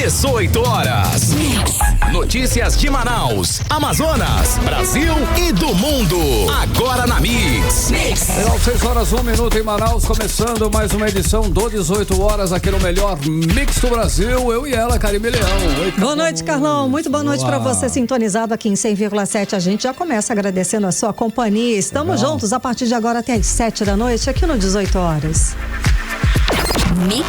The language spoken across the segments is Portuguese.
18 horas. Notícias de Manaus, Amazonas, Brasil e do mundo. Agora na Mix. Legal, 6 horas, 1 minuto em Manaus, começando mais uma edição do 18 horas aqui no melhor Mix do Brasil. Eu e ela, Karime Leão. Oi, boa noite, Carlão. Muito boa noite para você sintonizado aqui em 100,7. A gente já começa agradecendo a sua companhia. Estamos juntos a partir de agora até as 7 da noite aqui no 18 horas. Mix.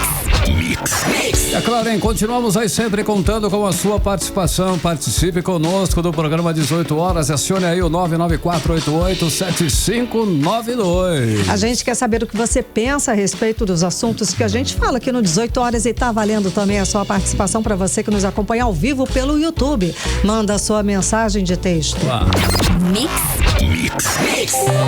É claro, hein? Continuamos aí sempre contando com a sua participação. Participe conosco do programa 18 horas. Acione aí o 994887592. A gente quer saber o que você pensa a respeito dos assuntos que a gente fala aqui no 18 horas e tá valendo também a sua participação para você que nos acompanha ao vivo pelo YouTube. Manda a sua mensagem de texto. Mix.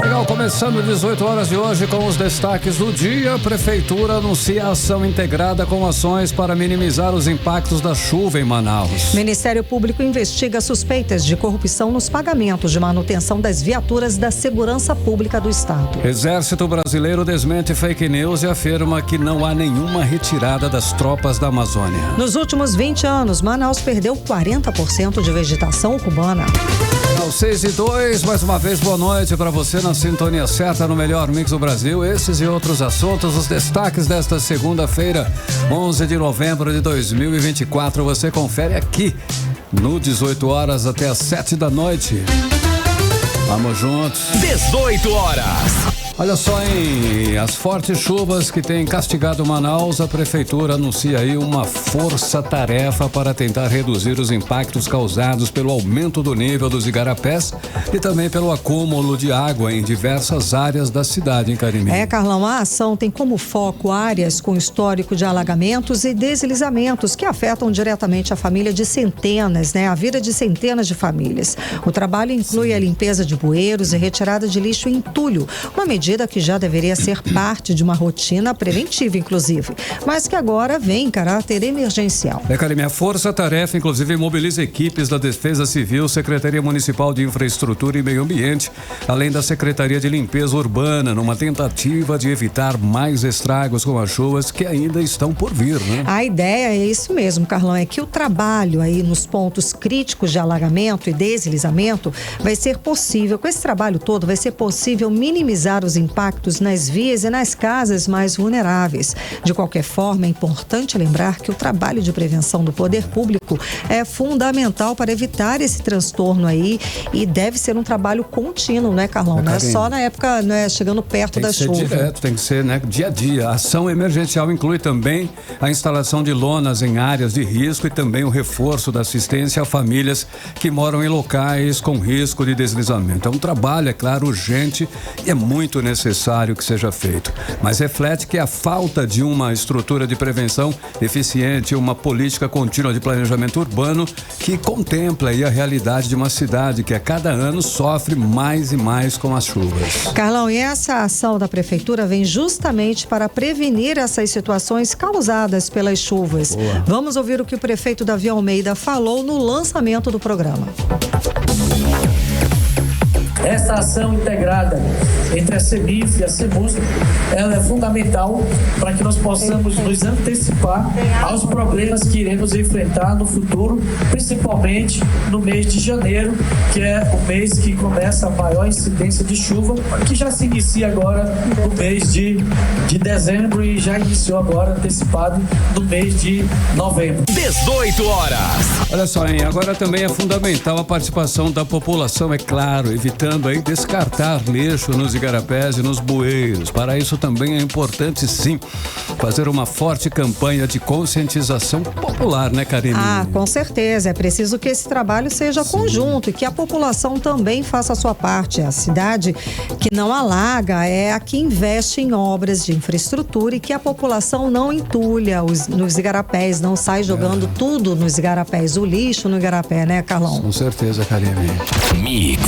Legal, começando 18 horas de hoje com os destaques do dia. A Prefeitura anuncia ação integrada com ações para minimizar os impactos da chuva em Manaus. Ministério Público investiga suspeitas de corrupção nos pagamentos de manutenção das viaturas da Segurança Pública do Estado. Exército Brasileiro desmente fake news e afirma que não há nenhuma retirada das tropas da Amazônia. Nos últimos 20 anos, Manaus perdeu 40% de vegetação urbana. Aos 6:02, mais uma vez, boa noite para você na sintonia certa no melhor Mix do Brasil. Esses e outros assuntos, os destaques desta segunda-feira, 11 de novembro de 2024. Você confere aqui no 18 horas até as 7 da noite. Vamos juntos. 18 horas. Olha só, hein? As fortes chuvas que têm castigado Manaus, a Prefeitura anuncia aí uma força-tarefa para tentar reduzir os impactos causados pelo aumento do nível dos igarapés e também pelo acúmulo de água em diversas áreas da cidade, hein, Karime? Carlão, a ação tem como foco áreas com histórico de alagamentos e deslizamentos que afetam diretamente a família de centenas, a vida de centenas de famílias. O trabalho inclui a limpeza de bueiros e retirada de lixo em entulho, uma medida que já deveria ser parte de uma rotina preventiva, inclusive, mas que agora vem em caráter emergencial. Karime, a força-tarefa, inclusive, mobiliza equipes da Defesa Civil, Secretaria Municipal de Infraestrutura e Meio Ambiente, além da Secretaria de Limpeza Urbana, numa tentativa de evitar mais estragos com as chuvas que ainda estão por vir, né? A ideia é isso mesmo, Carlão, é que o trabalho aí nos pontos críticos de alagamento e deslizamento vai ser possível, com esse trabalho todo, vai ser possível minimizar os impactos nas vias e nas casas mais vulneráveis. De qualquer forma, é importante lembrar que o trabalho de prevenção do poder público é fundamental para evitar esse transtorno aí e deve ser um trabalho contínuo, Carlão? Não é só na época, chegando perto da chuva. Tem que ser direto, tem que ser, dia a dia. A ação emergencial inclui também a instalação de lonas em áreas de risco e também o reforço da assistência a famílias que moram em locais com risco de deslizamento. É um trabalho, é claro, urgente e é muito necessário que seja feito, mas reflete que a falta de uma estrutura de prevenção eficiente, uma política contínua de planejamento urbano que contempla aí a realidade de uma cidade que a cada ano sofre mais e mais com as chuvas. Carlão, e essa ação da Prefeitura vem justamente para prevenir essas situações causadas pelas chuvas. Boa. Vamos ouvir o que o prefeito Davi Almeida falou no lançamento do programa. Essa ação integrada entre a CEMIF e a CEMUSC, ela é fundamental para que nós possamos nos antecipar aos problemas que iremos enfrentar no futuro, principalmente no mês de janeiro, que é o mês que começa a maior incidência de chuva, que já se inicia agora no mês de dezembro e já iniciou agora antecipado no mês de novembro. 18 horas. Olha só, hein? Agora também é fundamental a participação da população, é claro, evitando aí descartar lixo nos igarapés e nos bueiros. Para isso também é importante, sim, fazer uma forte campanha de conscientização popular, Karime? Com certeza. É preciso que esse trabalho seja conjunto e que a população também faça a sua parte. A cidade que não alaga é a que investe em obras de infraestrutura e que a população não entulha nos igarapés, não sai jogando tudo nos igarapés, o lixo no igarapé, Carlão? Com certeza, Karime. Mix.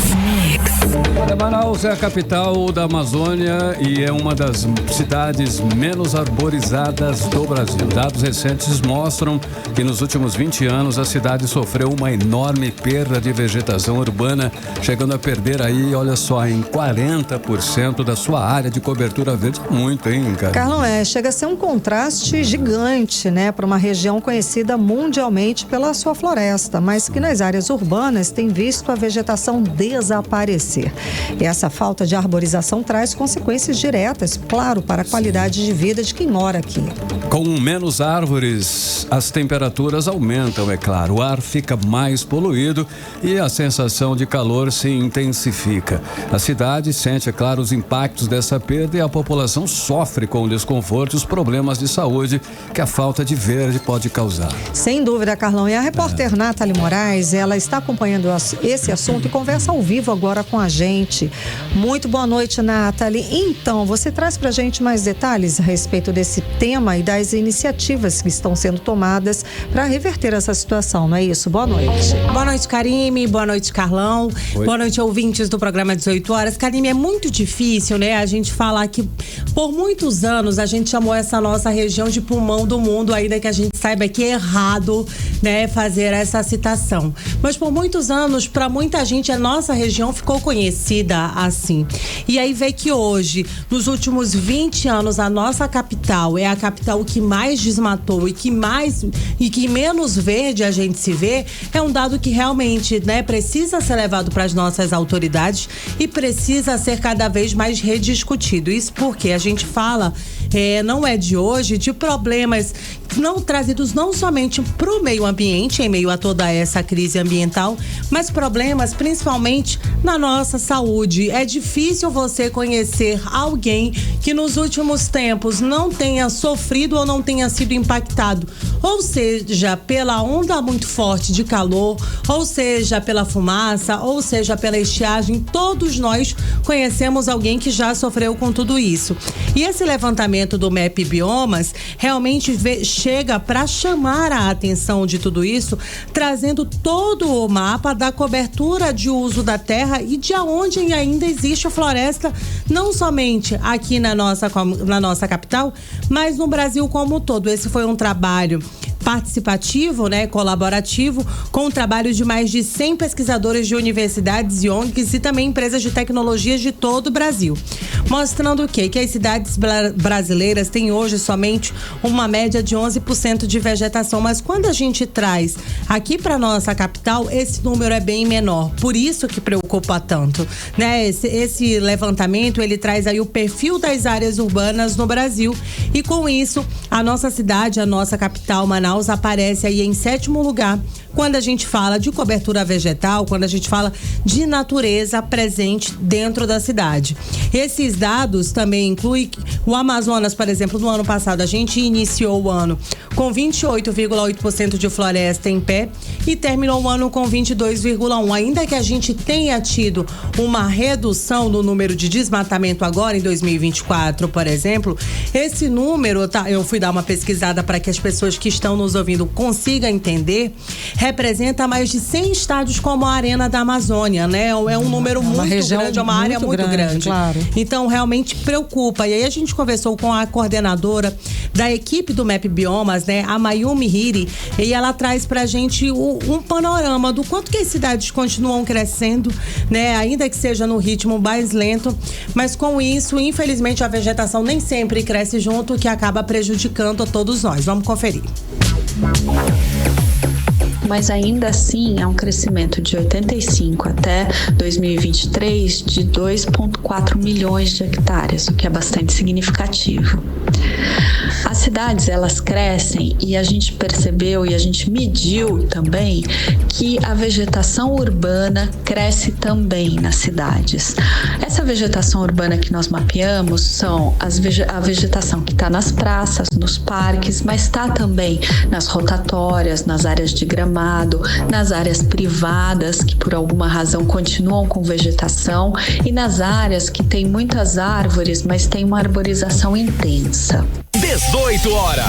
Olha, Manaus é a capital da Amazônia e é uma das cidades menos arborizadas do Brasil. Dados recentes mostram que nos últimos 20 anos a cidade sofreu uma enorme perda de vegetação urbana, chegando a perder aí, olha só, em 40% da sua área de cobertura verde. Muito, hein, cara? Carlão, chega a ser um contraste gigante, né, para uma região conhecida mundialmente pela sua floresta, mas que nas áreas urbanas tem visto a vegetação desaparecer. E essa falta de arborização traz consequências diretas, claro, para a qualidade de vida de quem mora aqui. Com menos árvores, as temperaturas aumentam, é claro. O ar fica mais poluído e a sensação de calor se intensifica. A cidade sente, é claro, os impactos dessa perda e a população sofre com o desconforto e os problemas de saúde que a falta de verde pode causar. Sem dúvida, Carlão. E a repórter Nathalie Moraes, ela está acompanhando esse assunto e conversa ao vivo agora com a gente. Muito boa noite, Nathalie. Então, você traz pra gente mais detalhes a respeito desse tema e das iniciativas que estão sendo tomadas para reverter essa situação, não é isso? Boa noite. Boa noite, Karime. Boa noite, Carlão. Oi. Boa noite, ouvintes do programa 18 Horas. Karime, é muito difícil, né, a gente falar que por muitos anos a gente chamou essa nossa região de pulmão do mundo, ainda que a gente saiba que é errado, né, fazer essa citação. Mas por muitos anos, para muita gente, a nossa região ficou conhecida assim. E aí vê que hoje, nos últimos 20 anos, a nossa capital é a capital que mais desmatou e que menos verde a gente se vê, é um dado que realmente, né, precisa ser levado para as nossas autoridades e precisa ser cada vez mais rediscutido. Isso porque a gente fala, não é de hoje, de problemas não trazidos não somente para o meio ambiente, em meio a toda essa crise ambiental, mas problemas principalmente na nossa saúde. É difícil você conhecer alguém que nos últimos tempos não tenha sofrido ou não tenha sido impactado, ou seja, pela onda muito forte de calor, ou seja, pela fumaça, ou seja, pela estiagem. Todos nós conhecemos alguém que já sofreu com tudo isso. E esse levantamento do MEP Biomas realmente chega para chamar a atenção de tudo isso, trazendo todo o mapa da cobertura de uso da terra e de onde ainda existe floresta, não somente aqui na nossa capital, mas no Brasil como um todo. Esse foi um trabalho participativo, né, colaborativo, com o trabalho de mais de 100 pesquisadores de universidades e ONGs e também empresas de tecnologias de todo o Brasil, mostrando o quê? Que as cidades brasileiras têm hoje somente uma média de 11% de vegetação, mas quando a gente traz aqui para nossa capital, esse número é bem menor, por isso que preocupa tanto, né? Esse levantamento, ele traz aí o perfil das áreas urbanas no Brasil e com isso, a nossa cidade, a nossa capital, Manaus, aparece aí em 7º lugar quando a gente fala de cobertura vegetal, quando a gente fala de natureza presente dentro da cidade. Esses dados também incluem o Amazonas, por exemplo, no ano passado a gente iniciou o ano com 28,8% de floresta em pé e terminou o ano com 22,1%. Ainda que a gente tenha tido uma redução no número de desmatamento agora em 2024, por exemplo, esse número, eu fui dar uma pesquisada para que as pessoas que estão nos ouvindo consigam entender, representa mais de 100 estádios como a Arena da Amazônia, né? É um número muito grande, é uma área muito grande. Claro. Então, realmente preocupa. E aí a gente conversou com a coordenadora da equipe do MEP Biomas, né? A Mayumi Hiri, e ela traz pra gente um panorama do quanto que as cidades continuam crescendo, né? Ainda que seja no ritmo mais lento, mas com isso, infelizmente, a vegetação nem sempre cresce junto, o que acaba prejudicando a todos nós. Vamos conferir. Mas ainda assim é um crescimento de 85 até 2023 de 2,4 milhões de hectares, o que é bastante significativo. As cidades, elas crescem e a gente percebeu e a gente mediu também que a vegetação urbana cresce também nas cidades. Essa vegetação urbana que nós mapeamos são a vegetação que está nas praças, nos parques, mas está também nas rotatórias, nas áreas de gramado, nas áreas privadas que por alguma razão continuam com vegetação e nas áreas que tem muitas árvores, mas tem uma arborização intensa. 18 horas.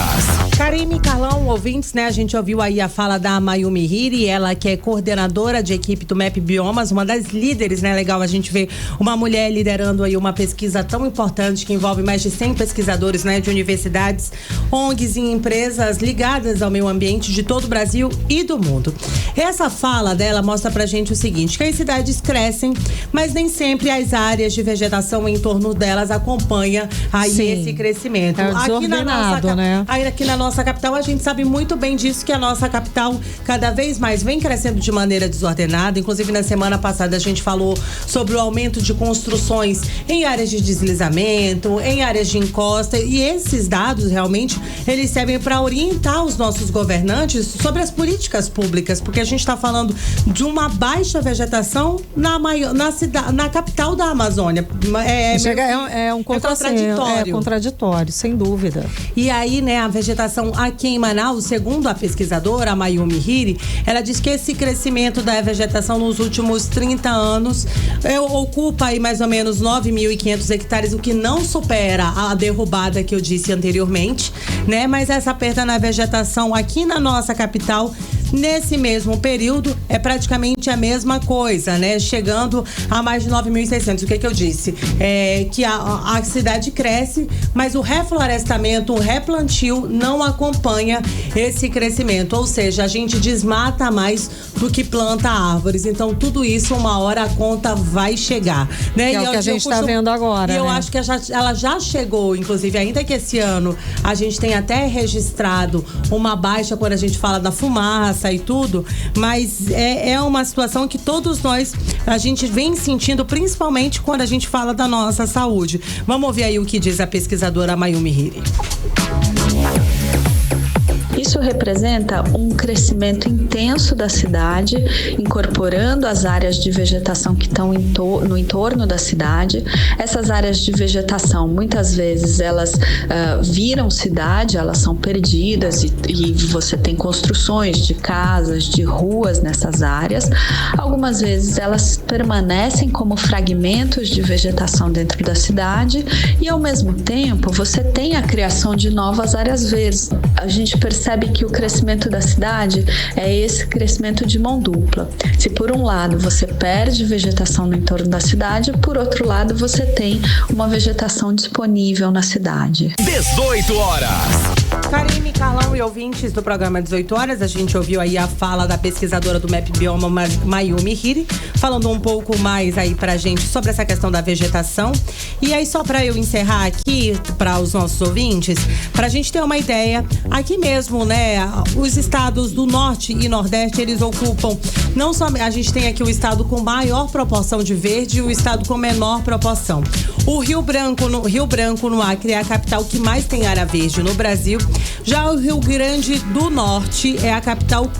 Karime, Carlão, ouvintes, né? A gente ouviu aí a fala da Mayumi Hiri, ela que é coordenadora de equipe do MEP Biomas, uma das líderes, né? Legal a gente ver uma mulher liderando aí uma pesquisa tão importante que envolve mais de 100 pesquisadores, né? De universidades, ONGs e empresas ligadas ao meio ambiente de todo o Brasil e do mundo. Essa fala dela mostra pra gente o seguinte, que as cidades crescem, mas nem sempre as áreas de vegetação em torno delas acompanham aí esse crescimento. É desordenado, né? Aqui na nossa capital, a gente sabe muito bem disso, que a nossa capital cada vez mais vem crescendo de maneira desordenada. Inclusive, na semana passada, a gente falou sobre o aumento de construções em áreas de deslizamento, em áreas de encosta. E esses dados, realmente, eles servem para orientar os nossos governantes sobre as políticas públicas, porque a gente está falando de uma baixa vegetação na capital da Amazônia. É contraditório, sem dúvida. E aí, né, a vegetação aqui em Manaus, segundo a pesquisadora, a Mayumi Hiri, ela diz que esse crescimento da vegetação nos últimos 30 anos ocupa aí mais ou menos 9.500 hectares, o que não supera a derrubada que eu disse anteriormente, né? Mas essa perda na vegetação aqui na nossa capital, nesse mesmo período, é praticamente a mesma coisa, né? Chegando a mais de 9.600. O que eu disse? Que a cidade cresce, mas o reflorestamento, o replantio não acompanha esse crescimento. Ou seja, a gente desmata mais do que planta árvores. Então, tudo isso, uma hora a conta vai chegar, né? É o que a gente está vendo agora, E eu né? acho que ela já chegou, inclusive, ainda que esse ano a gente tenha até registrado uma baixa quando a gente fala da fumaça e tudo, mas é uma situação que todos nós, a gente vem sentindo, principalmente quando a gente fala da nossa saúde. Vamos ouvir aí o que diz a pesquisadora Mayumi Hiri. Isso representa um crescimento intenso da cidade, incorporando as áreas de vegetação que estão no entorno da cidade. Essas áreas de vegetação, muitas vezes, elas viram cidade, elas são perdidas e você tem construções de casas, de ruas nessas áreas. Algumas vezes elas permanecem como fragmentos de vegetação dentro da cidade e, ao mesmo tempo, você tem a criação de novas áreas verdes. A gente percebe que o crescimento da cidade é esse crescimento de mão dupla. Se por um lado você perde vegetação no entorno da cidade, por outro lado você tem uma vegetação disponível na cidade. 18 horas. Karime, Carlão e ouvintes do programa 18 horas, a gente ouviu aí a fala da pesquisadora do MEP Bioma, Mayumi Hiri, falando um pouco mais aí pra gente sobre essa questão da vegetação. E aí, só pra eu encerrar aqui, para os nossos ouvintes, pra gente ter uma ideia, aqui mesmo, né, os estados do Norte e Nordeste, eles ocupam, não só, a gente tem aqui o estado com maior proporção de verde e o estado com menor proporção. O Rio Branco, no Acre, é a capital que mais tem área verde no Brasil. Já o Rio Grande do Norte é a capital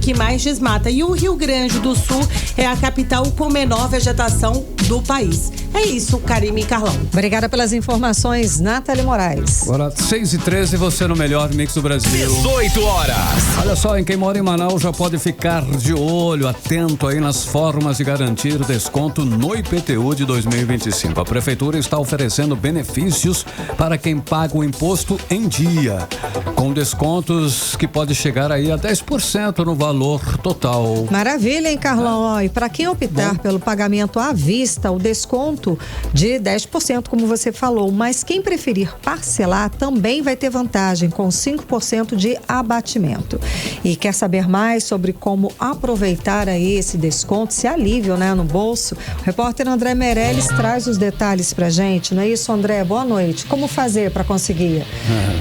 que mais desmata. E o Rio Grande do Sul é a capital com menor vegetação do país. É isso, Karime e Carlão. Obrigada pelas informações, Nathalie Moraes. Agora, 6h13, você no melhor mix do Brasil. 18 horas. Olha só, quem mora em Manaus já pode ficar de olho, atento aí nas formas de garantir desconto no IPTU de 2025. A Prefeitura está oferecendo benefícios para quem paga o imposto em dia, com descontos que pode chegar aí a 10% no valor total. Maravilha, hein, Carlão? E para quem optar pelo pagamento à vista, o desconto de 10%, como você falou, mas quem preferir parcelar também vai ter vantagem com 5% de abatimento. E quer saber mais sobre como aproveitar aí esse desconto, esse alívio, né, no bolso? O repórter André Meirelles traz os detalhes pra gente, não é isso, André? Boa noite. Como fazer para conseguir?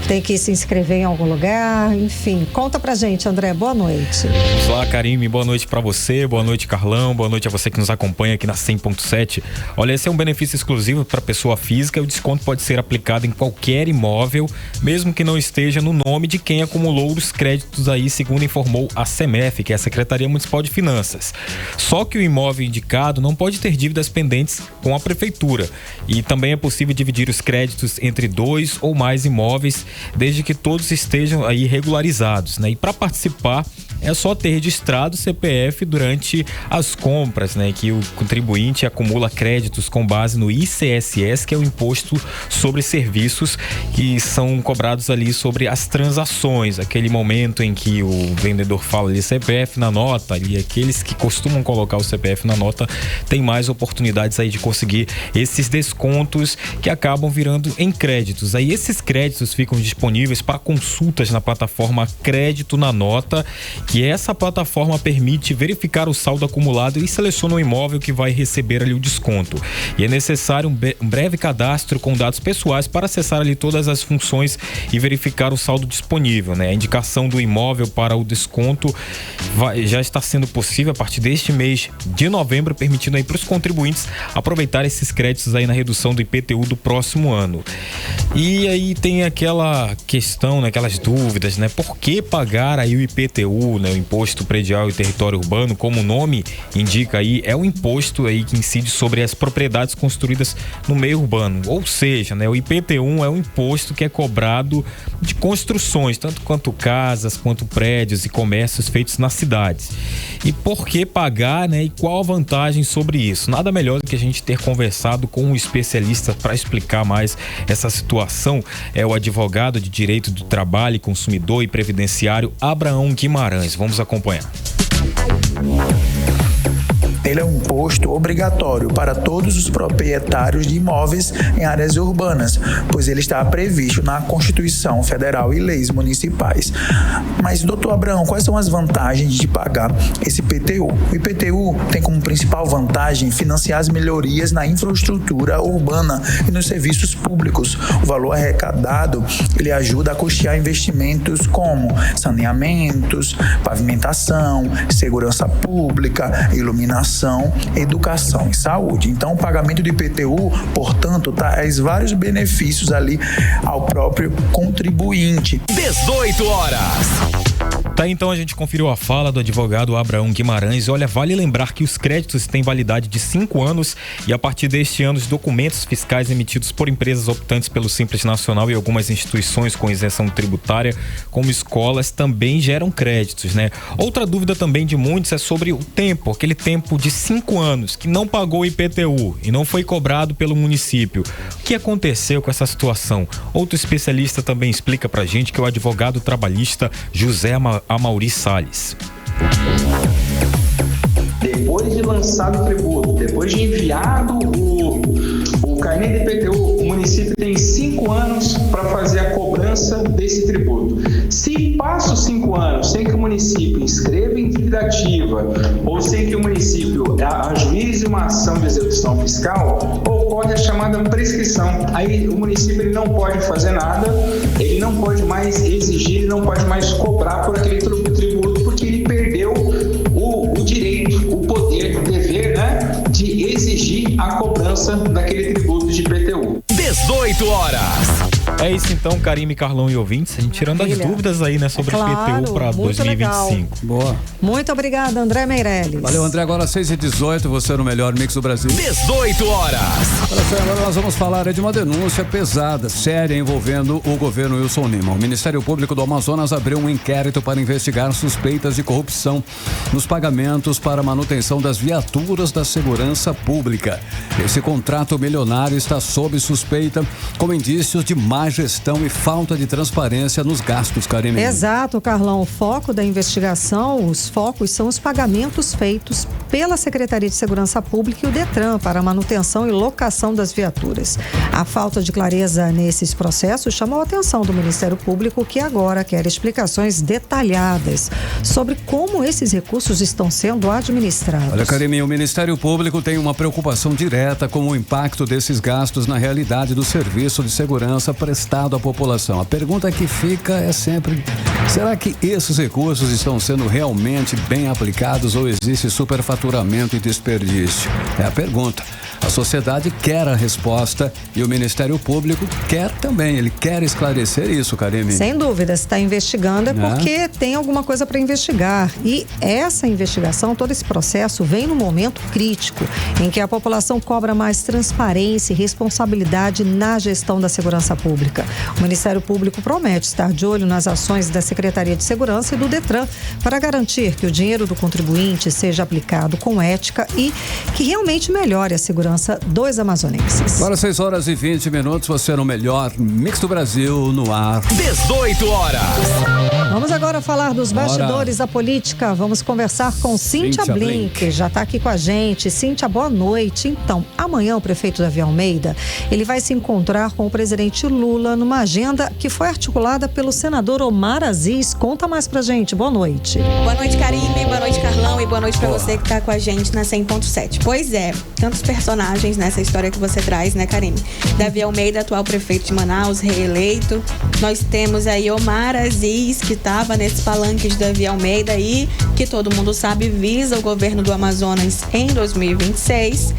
Tem que se inscrever em algum lugar, enfim. Conta pra gente, André. Boa noite. Olá, Karime. Boa noite pra você. Boa noite, Carlão. Boa noite a você que nos acompanha aqui na 100.7. Olha, esse é um benefício exclusivo para pessoa física. O desconto pode ser aplicado em qualquer imóvel, mesmo que não esteja no nome de quem acumulou os créditos aí, segundo informou a SEMEF, que é a Secretaria Municipal de Finanças. Só que o imóvel indicado não pode ter dívidas pendentes com a Prefeitura. E também é possível dividir os créditos entre 2 ou mais imóveis, desde que todos estejam aí regularizados, né? E para participar é só ter registrado o CPF durante as compras, né? Que o contribuinte acumula créditos com base no ICSS, que é o Imposto sobre Serviços, que são cobrados ali sobre as transações, aquele momento em que o vendedor fala ali CPF na nota, ali aqueles que costumam colocar o CPF na nota têm mais oportunidades aí de conseguir esses descontos que acabam virando em créditos. Aí esses créditos ficam disponíveis para consultas na plataforma Crédito na Nota, que essa plataforma permite verificar o saldo acumulado e seleciona o imóvel que vai receber ali o desconto. E é necessário um breve cadastro com dados pessoais para acessar ali todas as funções e verificar o saldo disponível, né? A indicação do imóvel para o desconto já está sendo possível a partir deste mês de novembro, permitindo aí para os contribuintes aproveitar esses créditos aí na redução do IPTU do próximo ano. E aí tem aquela questão, né, aquelas dúvidas, né? Por que pagar aí o IPTU, né? O Imposto Predial e Território Urbano, como o nome indica aí, é um imposto aí que incide sobre as propriedades construídas no meio urbano. Ou seja, né, o IPTU é um imposto que é cobrado de construções, tanto quanto casas, quanto prédios e comércios feitos nas cidades. E por que pagar, né? E qual a vantagem sobre isso? Nada melhor do que a gente ter conversado com um especialista para explicar mais essa situação. É o advogado de Direito do Trabalho, Consumidor e Previdenciário, Abraão Guimarães. Vamos acompanhar. Ele é um imposto obrigatório para todos os proprietários de imóveis em áreas urbanas, pois ele está previsto na Constituição Federal e leis municipais. Mas, doutor Abraão, quais são as vantagens de pagar esse IPTU? O IPTU tem como principal vantagem financiar as melhorias na infraestrutura urbana e nos serviços públicos. O valor arrecadado, ele ajuda a custear investimentos como saneamentos, pavimentação, segurança pública, iluminação, educação e saúde. Então, o pagamento do IPTU, portanto, traz vários benefícios ali ao próprio contribuinte. 18 horas. Tá, então a gente conferiu a fala do advogado Abraão Guimarães. Olha, vale lembrar que os créditos têm validade de 5 anos e a partir deste ano os documentos fiscais emitidos por empresas optantes pelo Simples Nacional e algumas instituições com isenção tributária, como escolas, também geram créditos, né? Outra dúvida também de muitos é sobre o tempo, aquele tempo de 5 anos que não pagou o IPTU e não foi cobrado pelo município. O que aconteceu com essa situação? Outro especialista também explica pra gente, que é o advogado trabalhista José Amaury Salles. Depois de lançado o tributo, depois de enviado o carnê de IPTU, o município tem 5 anos para fazer a cobrança desse tributo. Se passa os 5 anos sem que o município inscreva em dívida ativa ou sem que o município ajuize uma ação de execução fiscal, ocorre a chamada prescrição. Aí o município ele não pode fazer nada, ele não pode mais exigir, ele não pode mais cobrar por aquele tributo, porque ele perdeu o direito, o poder, o dever, né, de exigir a cobrança daquele tributo de IPTU. 18 horas. É isso então, Karime, Carlão e ouvintes, a gente tirando as dúvidas aí, né, sobre o IPTU para 2025. Legal. Boa. Muito obrigada, André Meirelles. Valeu, André. Agora 6h18, você no melhor mix do Brasil. 18 horas. Olha só, agora nós vamos falar de uma denúncia pesada, séria, envolvendo o governo Wilson Lima. O Ministério Público do Amazonas abriu um inquérito para investigar suspeitas de corrupção nos pagamentos para manutenção das viaturas da segurança pública. Esse contrato milionário está sob suspeita com indícios de má gestão e falta de transparência nos gastos, Karine. Exato, Carlão. O foco da investigação, os focos são os pagamentos feitos pela Secretaria de Segurança Pública e o Detran para a manutenção e locação das viaturas. A falta de clareza nesses processos chamou a atenção do Ministério Público, que agora quer explicações detalhadas sobre como esses recursos estão sendo administrados. Olha, Karine, o Ministério Público tem uma preocupação direta com o impacto desses gastos na realidade do serviço de segurança prestado à população. A pergunta que fica é sempre: será que esses recursos estão sendo realmente bem aplicados ou existe superfaturamento e desperdício? É a pergunta. A sociedade quer a resposta e o Ministério Público quer também. Ele quer esclarecer isso, Karine. Sem dúvida, se está investigando é porque tem alguma coisa para investigar. E essa investigação, todo esse processo vem num momento crítico, em que a população cobra mais transparência e responsabilidade na gestão da segurança pública. O Ministério Público promete estar de olho nas ações da Secretaria de Segurança e do Detran para garantir que o dinheiro do contribuinte seja aplicado com ética e que realmente melhore a segurança dos amazonenses. Agora 6h20, você no melhor Mix do Brasil no ar. 18 horas. Vamos agora falar dos bastidores da política. Vamos conversar com Cíntia Blink, já está aqui com a gente. Cíntia, boa noite. Então, amanhã o prefeito Davi Almeida, ele vai se encontrar com o presidente Lula numa agenda que foi articulada pelo senador Omar Aziz. Conta mais pra gente. Boa noite. Boa noite, Karine. Boa noite, Carlão. E boa noite pra você que tá com a gente na 100.7. Pois é, tantos personagens nessa história que você traz, né, Karine? Davi Almeida, atual prefeito de Manaus, reeleito. Nós temos aí Omar Aziz, que estava nesse palanque de Davi Almeida aí, que todo mundo sabe visa o governo do Amazonas em 2026.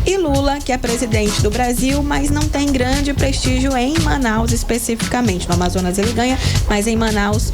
E Lula, que é presidente do Brasil, mas não tem grande prestígio em Manaus especificamente. No Amazonas ele ganha, mas em Manaus,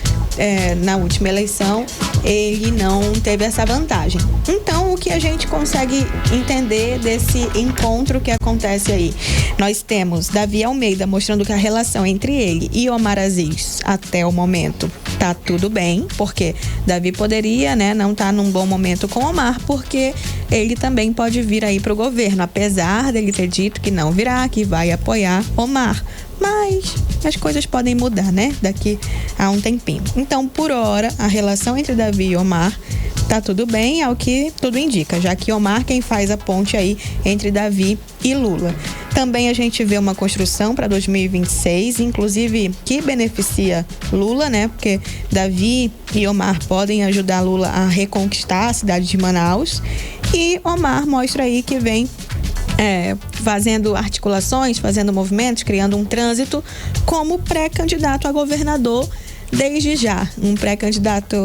na última eleição, ele não teve essa vantagem. Então, o que a gente consegue entender desse encontro que acontece aí? Nós temos Davi Almeida mostrando que a relação entre ele e Omar Aziz, até o momento, tá tudo bem, porque Davi poderia, não estar num bom momento com Omar, porque ele também pode vir aí pro governo, apesar dele ter dito que não virá, que vai apoiar Omar. Mas as coisas podem mudar, daqui a um tempinho. Então, por hora, a relação entre Davi e Omar tá tudo bem, é o que tudo indica, já que Omar quem faz a ponte aí entre Davi e Lula. Também a gente vê uma construção para 2026, inclusive que beneficia Lula, porque Davi e Omar podem ajudar Lula a reconquistar a cidade de Manaus. E Omar mostra aí que vem fazendo articulações, fazendo movimentos, criando um trânsito como pré-candidato a governador desde já. Um pré-candidato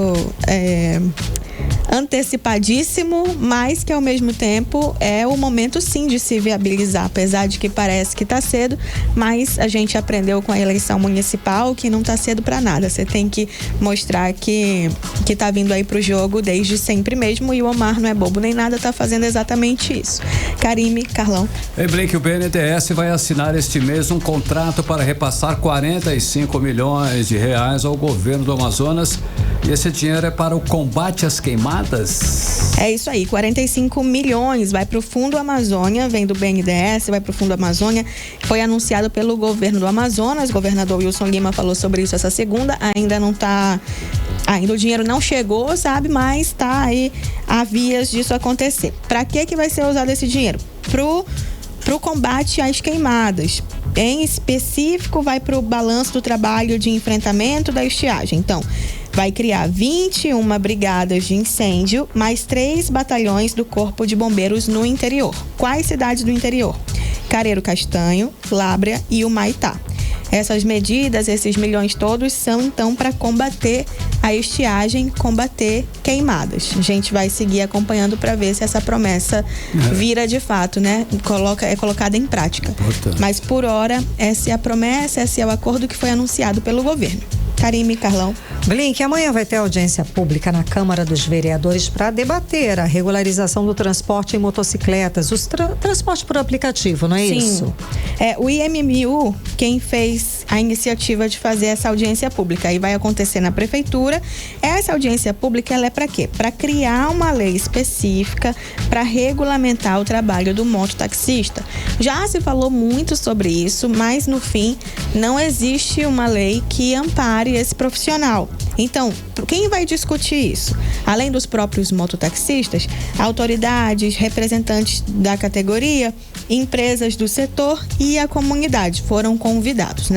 antecipadíssimo, mas que ao mesmo tempo é o momento sim de se viabilizar, apesar de que parece que está cedo, mas a gente aprendeu com a eleição municipal que não está cedo para nada. Você tem que mostrar que está vindo aí pro jogo desde sempre mesmo, e o Omar não é bobo nem nada, está fazendo exatamente isso. Karime, Carlão. Ei, Blink, o BNDES vai assinar este mês um contrato para repassar 45 milhões de reais ao governo do Amazonas, e esse dinheiro é para o combate às queimadas. É isso aí, 45 milhões vai para o Fundo Amazônia, vem do BNDES, vai para o Fundo Amazônia. Foi anunciado pelo governo do Amazonas, o governador Wilson Lima falou sobre isso essa segunda, ainda o dinheiro não chegou, mas está aí a vias disso acontecer. Para que vai ser usado esse dinheiro? Pro combate às queimadas. Em específico, vai para o balanço do trabalho de enfrentamento da estiagem. Então, vai criar 21 brigadas de incêndio, mais 3 batalhões do Corpo de Bombeiros no interior. Quais cidades do interior? Careiro Castanho, Lábrea e Humaitá. Essas medidas, esses milhões todos são então para combater a estiagem, combater queimadas. A gente vai seguir acompanhando para ver se essa promessa vira de fato, é colocada em prática. Mas por hora, essa é a promessa, esse é o acordo que foi anunciado pelo governo. Karime, Carlão. Blink, amanhã vai ter audiência pública na Câmara dos Vereadores para debater a regularização do transporte em motocicletas, transporte por aplicativo, não é isso? O IMMU, quem fez a iniciativa de fazer essa audiência pública, e vai acontecer na prefeitura. Essa audiência pública, ela é para quê? Para criar uma lei específica para regulamentar o trabalho do mototaxista. Já se falou muito sobre isso, mas no fim não existe uma lei que ampare esse profissional. Então, quem vai discutir isso? Além dos próprios mototaxistas, autoridades, representantes da categoria, empresas do setor e a comunidade foram convidados,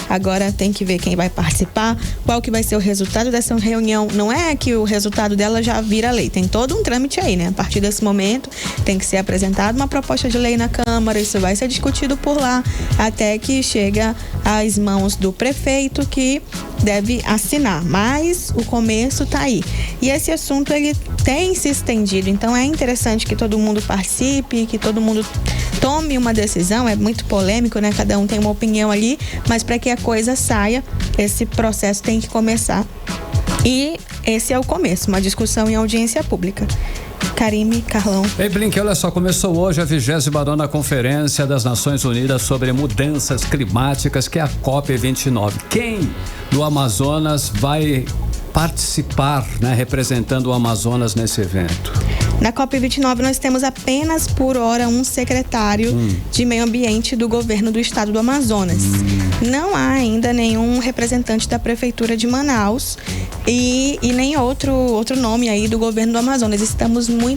Agora tem que ver quem vai participar, qual que vai ser o resultado dessa reunião. Não é que o resultado dela já vira lei, tem todo um trâmite aí, A partir desse momento tem que ser apresentada uma proposta de lei na Câmara, isso vai ser discutido por lá, até que chega às mãos do prefeito, que deve assinar, mas o começo tá aí. E esse assunto, ele tem se estendido, então é interessante que todo mundo participe, que todo mundo tome uma decisão. É muito polêmico, cada um tem uma opinião ali, mas para que a coisa saia, esse processo tem que começar. E esse é o começo, uma discussão em audiência pública. Karime, Carlão. Ei, Blink, olha só, começou hoje a 29ª Conferência das Nações Unidas sobre Mudanças Climáticas, que é a COP29. Quem do Amazonas vai participar, né, representando o Amazonas nesse evento? Na COP29 nós temos apenas por hora um secretário de meio ambiente do governo do estado do Amazonas. Não há ainda nenhum representante da prefeitura de Manaus e nem outro nome aí do governo do Amazonas.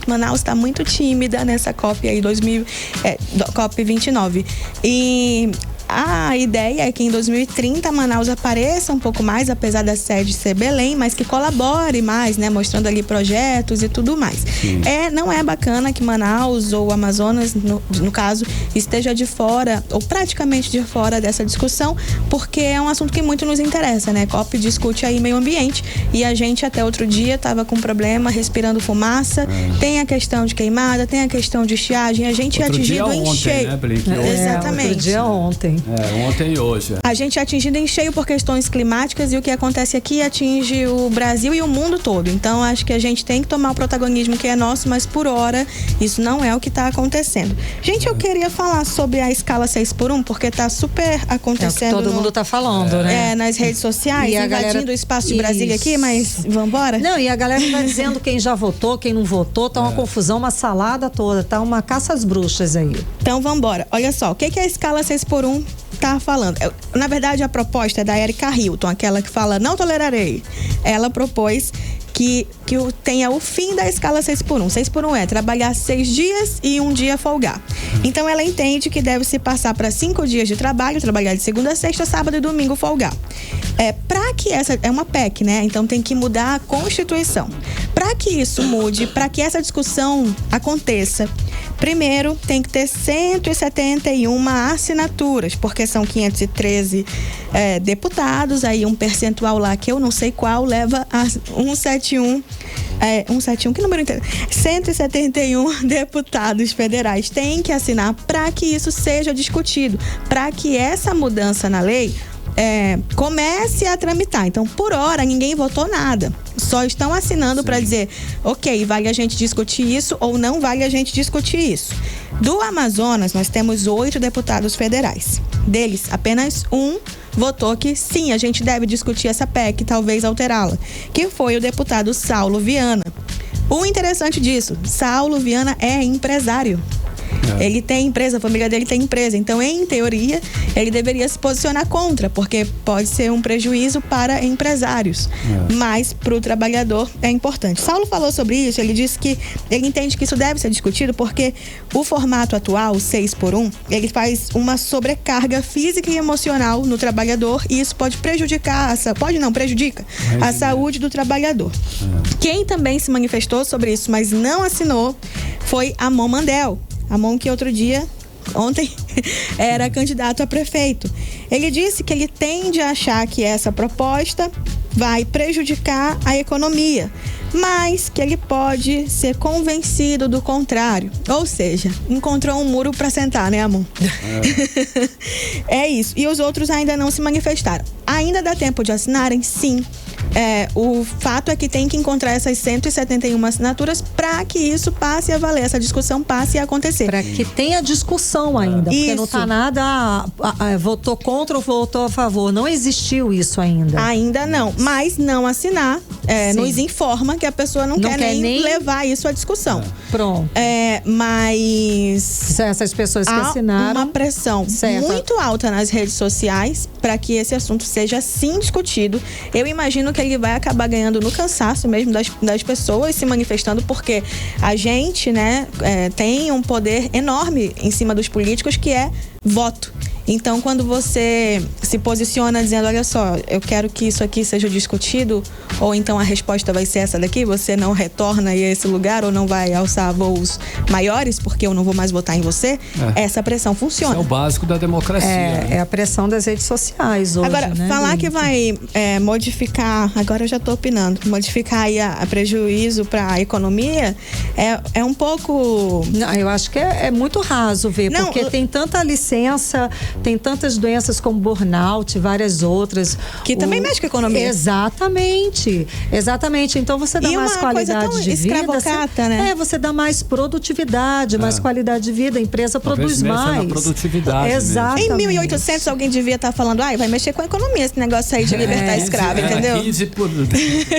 Manaus está muito tímida nessa COP aí COP29. E a ideia é que em 2030 Manaus apareça um pouco mais, apesar da sede ser Belém, mas que colabore mais, né? Mostrando ali projetos e tudo mais. Não é bacana que Manaus ou Amazonas, no caso, esteja de fora, ou praticamente de fora dessa discussão, porque é um assunto que muito nos interessa, né? COP discute aí meio ambiente e a gente até outro dia estava com problema respirando fumaça, tem a questão de queimada, tem a questão de estiagem, a gente é atingido em cheio. Né, exatamente. Outro dia ontem. Ontem e hoje. A gente é atingido em cheio por questões climáticas e o que acontece aqui atinge o Brasil e o mundo todo. Então, acho que a gente tem que tomar o protagonismo que é nosso, mas por hora, isso não é o que está acontecendo. Gente, eu queria falar sobre a escala 6x1, porque está super acontecendo. Todo mundo está falando, né? Nas redes sociais, invadindo o espaço de Brasília aqui, mas vambora? Não, e a galera vai dizendo quem já votou, quem não votou, tá uma confusão, uma salada toda, tá uma caça às bruxas aí. Então, vambora. Olha só, o que a escala 6x1 tá falando? Na verdade, a proposta é da Erika Hilton, aquela que fala não tolerarei. Ela propôs que tenha o fim da escala 6x1. 6x1 é trabalhar 6 dias e 1 dia folgar. Então, ela entende que deve se passar para 5 dias de trabalho, trabalhar de segunda a sexta, sábado e domingo folgar. Para que essa... É uma PEC, né? Então, tem que mudar a Constituição. Para que isso mude, para que essa discussão aconteça, primeiro, tem que ter 171 assinaturas, porque são 513 deputados, aí um percentual lá que eu não sei qual leva a 171, que número inteiro? 171 deputados federais têm que assinar para que isso seja discutido, para que essa mudança na lei comece a tramitar. Então, por hora, ninguém votou nada. Só estão assinando para dizer, ok, vale a gente discutir isso ou não vale a gente discutir isso. Do Amazonas, nós temos 8 deputados federais. Deles, apenas um votou que sim, a gente deve discutir essa PEC, talvez alterá-la, que foi o deputado Saulo Viana. O interessante disso, Saulo Viana é empresário. Ele tem empresa, a família dele tem empresa. Então, em teoria, ele deveria se posicionar contra, porque pode ser um prejuízo para empresários. Mas, para o trabalhador, é importante. Saulo falou sobre isso, ele disse que ele entende que isso deve ser discutido porque o formato atual, 6x1, ele faz uma sobrecarga física e emocional no trabalhador e isso pode prejudicar, prejudica a saúde do trabalhador. Quem também se manifestou sobre isso, mas não assinou, foi Amon Mandel. Amon, que ontem, era candidato a prefeito. Ele disse que ele tende a achar que essa proposta vai prejudicar a economia, mas que ele pode ser convencido do contrário. Ou seja, encontrou um muro para sentar, né, Amon? É isso. E os outros ainda não se manifestaram. Ainda dá tempo de assinarem? Sim. O fato é que tem que encontrar essas 171 assinaturas para que isso passe a valer, essa discussão passe a acontecer. Para que tenha discussão ainda, porque não está nada, votou contra ou votou a favor, não existiu isso ainda. Ainda não, mas não assinar nos informa que a pessoa não quer nem levar isso à discussão. Pronto. Mas essas pessoas que assinaram, uma pressão muito alta nas redes sociais para que esse assunto seja sim discutido. Eu imagino que ele vai acabar ganhando no cansaço mesmo das pessoas se manifestando, porque a gente, né, tem um poder enorme em cima dos políticos, que é voto. Então, quando você se posiciona dizendo, olha só, eu quero que isso aqui seja discutido, ou então a resposta vai ser essa daqui, você não retorna a esse lugar ou não vai alçar voos maiores porque eu não vou mais votar em você, essa pressão funciona. Isso é o básico da democracia. É a pressão das redes sociais hoje, agora, né? Falar que vai modificar, agora eu já estou opinando, modificar aí a prejuízo para a economia é um pouco... Não, eu acho que é muito raso ver, porque tem tanta licença, tem tantas doenças como burnout, várias outras. Que também mexe com a economia. Exatamente. Então você dá mais qualidade de vida. Né? Você dá mais produtividade, mais qualidade de vida, a empresa produz mais. Na produtividade. Exatamente. Em 1800 alguém devia estar falando, vai mexer com a economia esse negócio aí de libertar escravo, entendeu? 15 por...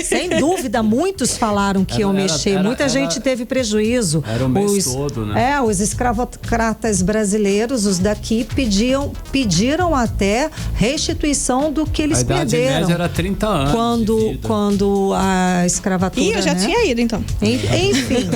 Sem dúvida, muitos falaram que iam mexer. Muita gente teve prejuízo. Era o mês todo, né? Os escravocratas brasileiros, os daqui, pediram até restituição do que eles perderam. A idade média era 30 anos. Quando a escravatura. E eu já tinha ido, então. Enfim.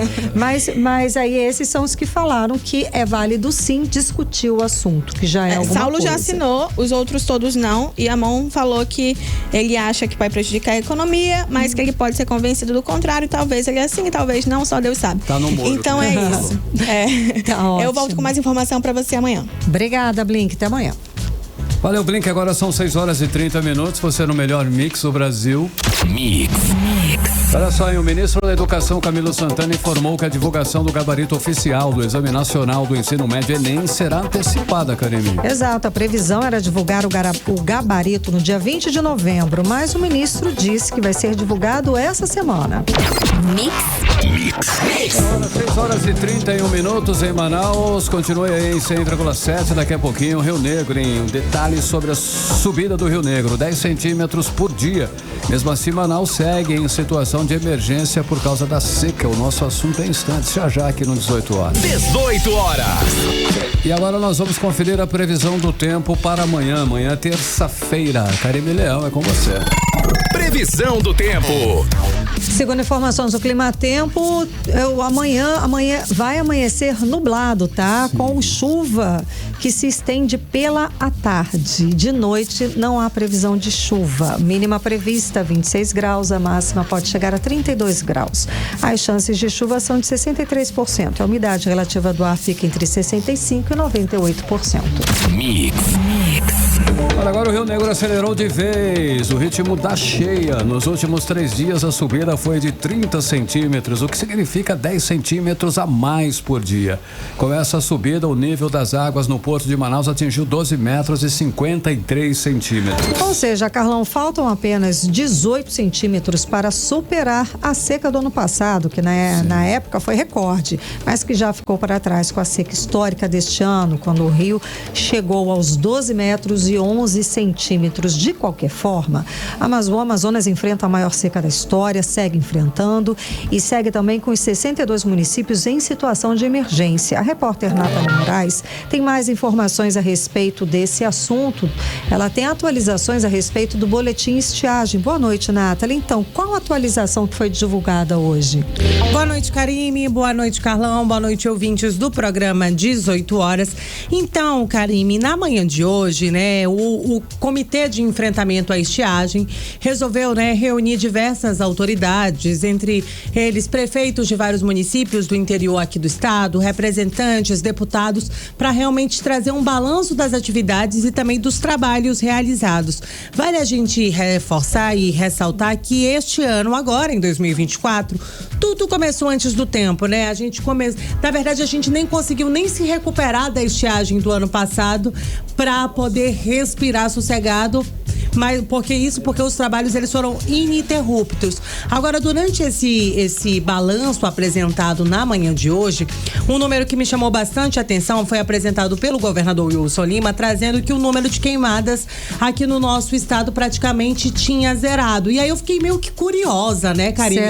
mas aí esses são os que falaram que é válido sim discutir o assunto, que já é alguma Saulo coisa. Já assinou, os outros todos não. E Amon falou que ele acha que vai prejudicar a economia, mas que ele pode ser convencido do contrário. Talvez ele assine, talvez não, só Deus sabe. Tá no muro. Então é isso. Tá eu volto com mais informação pra você amanhã. Obrigada, Blink. Até amanhã. Valeu, Blink. Agora são 6h30. Você no melhor mix do Brasil. Mix. Olha só, o ministro da Educação, Camilo Santana, informou que a divulgação do gabarito oficial do Exame Nacional do Ensino Médio Enem será antecipada, Karine. Exato, a previsão era divulgar o gabarito no dia 20 de novembro, mas o ministro disse que vai ser divulgado essa semana. Agora 6h31 em Manaus. Continue aí em 100,7. Daqui a pouquinho, Rio Negro, em detalhes sobre a subida do Rio Negro, 10 centímetros por dia. Mesmo assim, Manaus segue em situação de emergência por causa da seca. O nosso assunto é instantes, já aqui no 18 horas. 18 horas. E agora nós vamos conferir a previsão do tempo para amanhã. Amanhã, terça-feira. Karine Leão, é com você. Previsão do tempo. Segundo informações do Clima Tempo, amanhã vai amanhecer nublado, tá? Com chuva que se estende pela tarde. De noite não há previsão de chuva. Mínima prevista 26 graus, a máxima pode chegar a 32 graus. As chances de chuva são de 63%. A umidade relativa do ar fica entre 65% e 98%. Mix. Olha, agora o Rio Negro acelerou de vez o ritmo da cheia. Nos últimos 3 dias a subida foi de 30 centímetros, o que significa 10 centímetros a mais por dia. Com essa subida, o nível das águas no Porto de Manaus atingiu 12 metros e 53 centímetros. Ou seja, Carlão, faltam apenas 18 centímetros para superar a seca do ano passado, que na época foi recorde, mas que já ficou para trás com a seca histórica deste ano, quando o rio chegou aos 12 metros e 11 centímetros. De qualquer forma, o Amazonas enfrenta a maior seca da história, segue enfrentando e segue também com os 62 municípios em situação de emergência. A repórter Nathalie Moraes tem mais informações a respeito desse assunto. Ela tem atualizações a respeito do boletim estiagem. Boa noite, Nathalie. Então, qual a atualização que foi divulgada hoje? Boa noite, Karime. Boa noite, Carlão. Boa noite, ouvintes do programa 18 horas. Então, Karime, na manhã de hoje, né, o Comitê de Enfrentamento à Estiagem resolveu, reunir diversas autoridades, entre eles prefeitos de vários municípios do interior aqui do estado, representantes, deputados, para realmente trazer um balanço das atividades e também dos trabalhos realizados. Vale a gente reforçar e ressaltar que este ano, agora em 2024, tudo começou antes do tempo, né? Na verdade, a gente nem conseguiu nem se recuperar da estiagem do ano passado para poder respirar sossegado, mas porque os trabalhos eles foram ininterruptos. Agora, durante esse balanço apresentado na manhã de hoje, um número que me chamou bastante atenção foi apresentado pelo governador Wilson Lima, trazendo que o número de queimadas aqui no nosso estado praticamente tinha zerado. E aí eu fiquei meio que curiosa, né, Karine?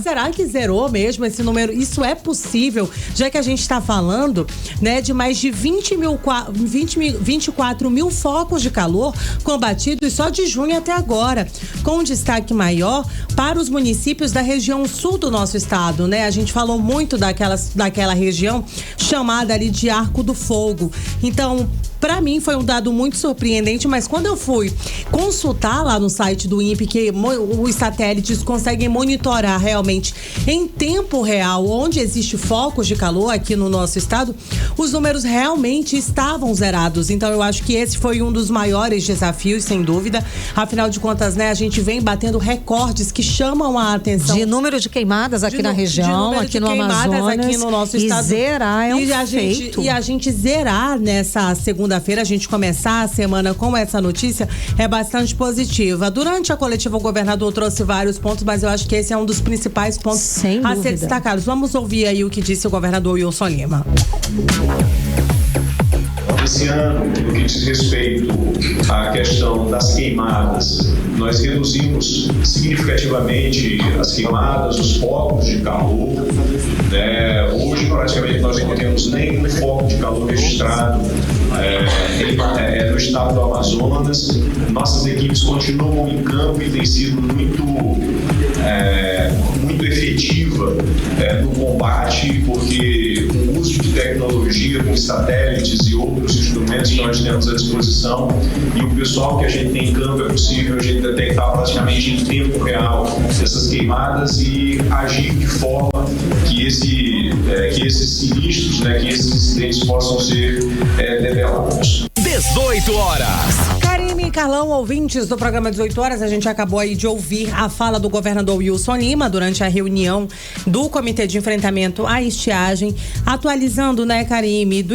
Será que zerou mesmo esse número? Isso é possível, já que a gente está falando, né, de mais de 24 mil focos de calor combatidos só de junho até agora, com um destaque maior para os municípios da região sul do nosso estado, né? A gente falou muito daquela região chamada ali de Arco do Fogo. Então, para mim foi um dado muito surpreendente, mas quando eu fui consultar lá no site do INPE, que os satélites conseguem monitorar realmente em tempo real onde existe focos de calor aqui no nosso estado, os números realmente estavam zerados. Então eu acho que esse foi um dos maiores desafios, sem dúvida. Afinal de contas, né, a gente vem batendo recordes que chamam a atenção. De número de queimadas aqui na região, aqui no Amazonas, aqui no nosso estado. E zerar é um feito. E a gente zerar nessa segunda segunda-feira, a gente começar a semana com essa notícia é bastante positiva. Durante a coletiva, o governador trouxe vários pontos, mas eu acho que esse é um dos principais pontos a ser destacados. Vamos ouvir aí o que disse o governador Wilson Lima. Esse ano, no que diz respeito à questão das queimadas, nós reduzimos significativamente as queimadas, os focos de calor. Hoje, praticamente, nós não temos nenhum foco de calor registrado no estado do Amazonas. Nossas equipes continuam em campo e tem sido muito efetiva no combate, porque com o uso de tecnologia, com satélites e outros instrumentos que nós temos à disposição, e o pessoal que a gente tem em campo, é possível a gente detectar praticamente em tempo real essas queimadas e agir de forma que esses sinistros, que esses incidentes possam ser develados. 18 horas. Karime e Carlão, ouvintes do programa 18 horas, a gente acabou aí de ouvir a fala do governador Wilson Lima durante a reunião do Comitê de Enfrentamento à Estiagem, atualizando, Karime,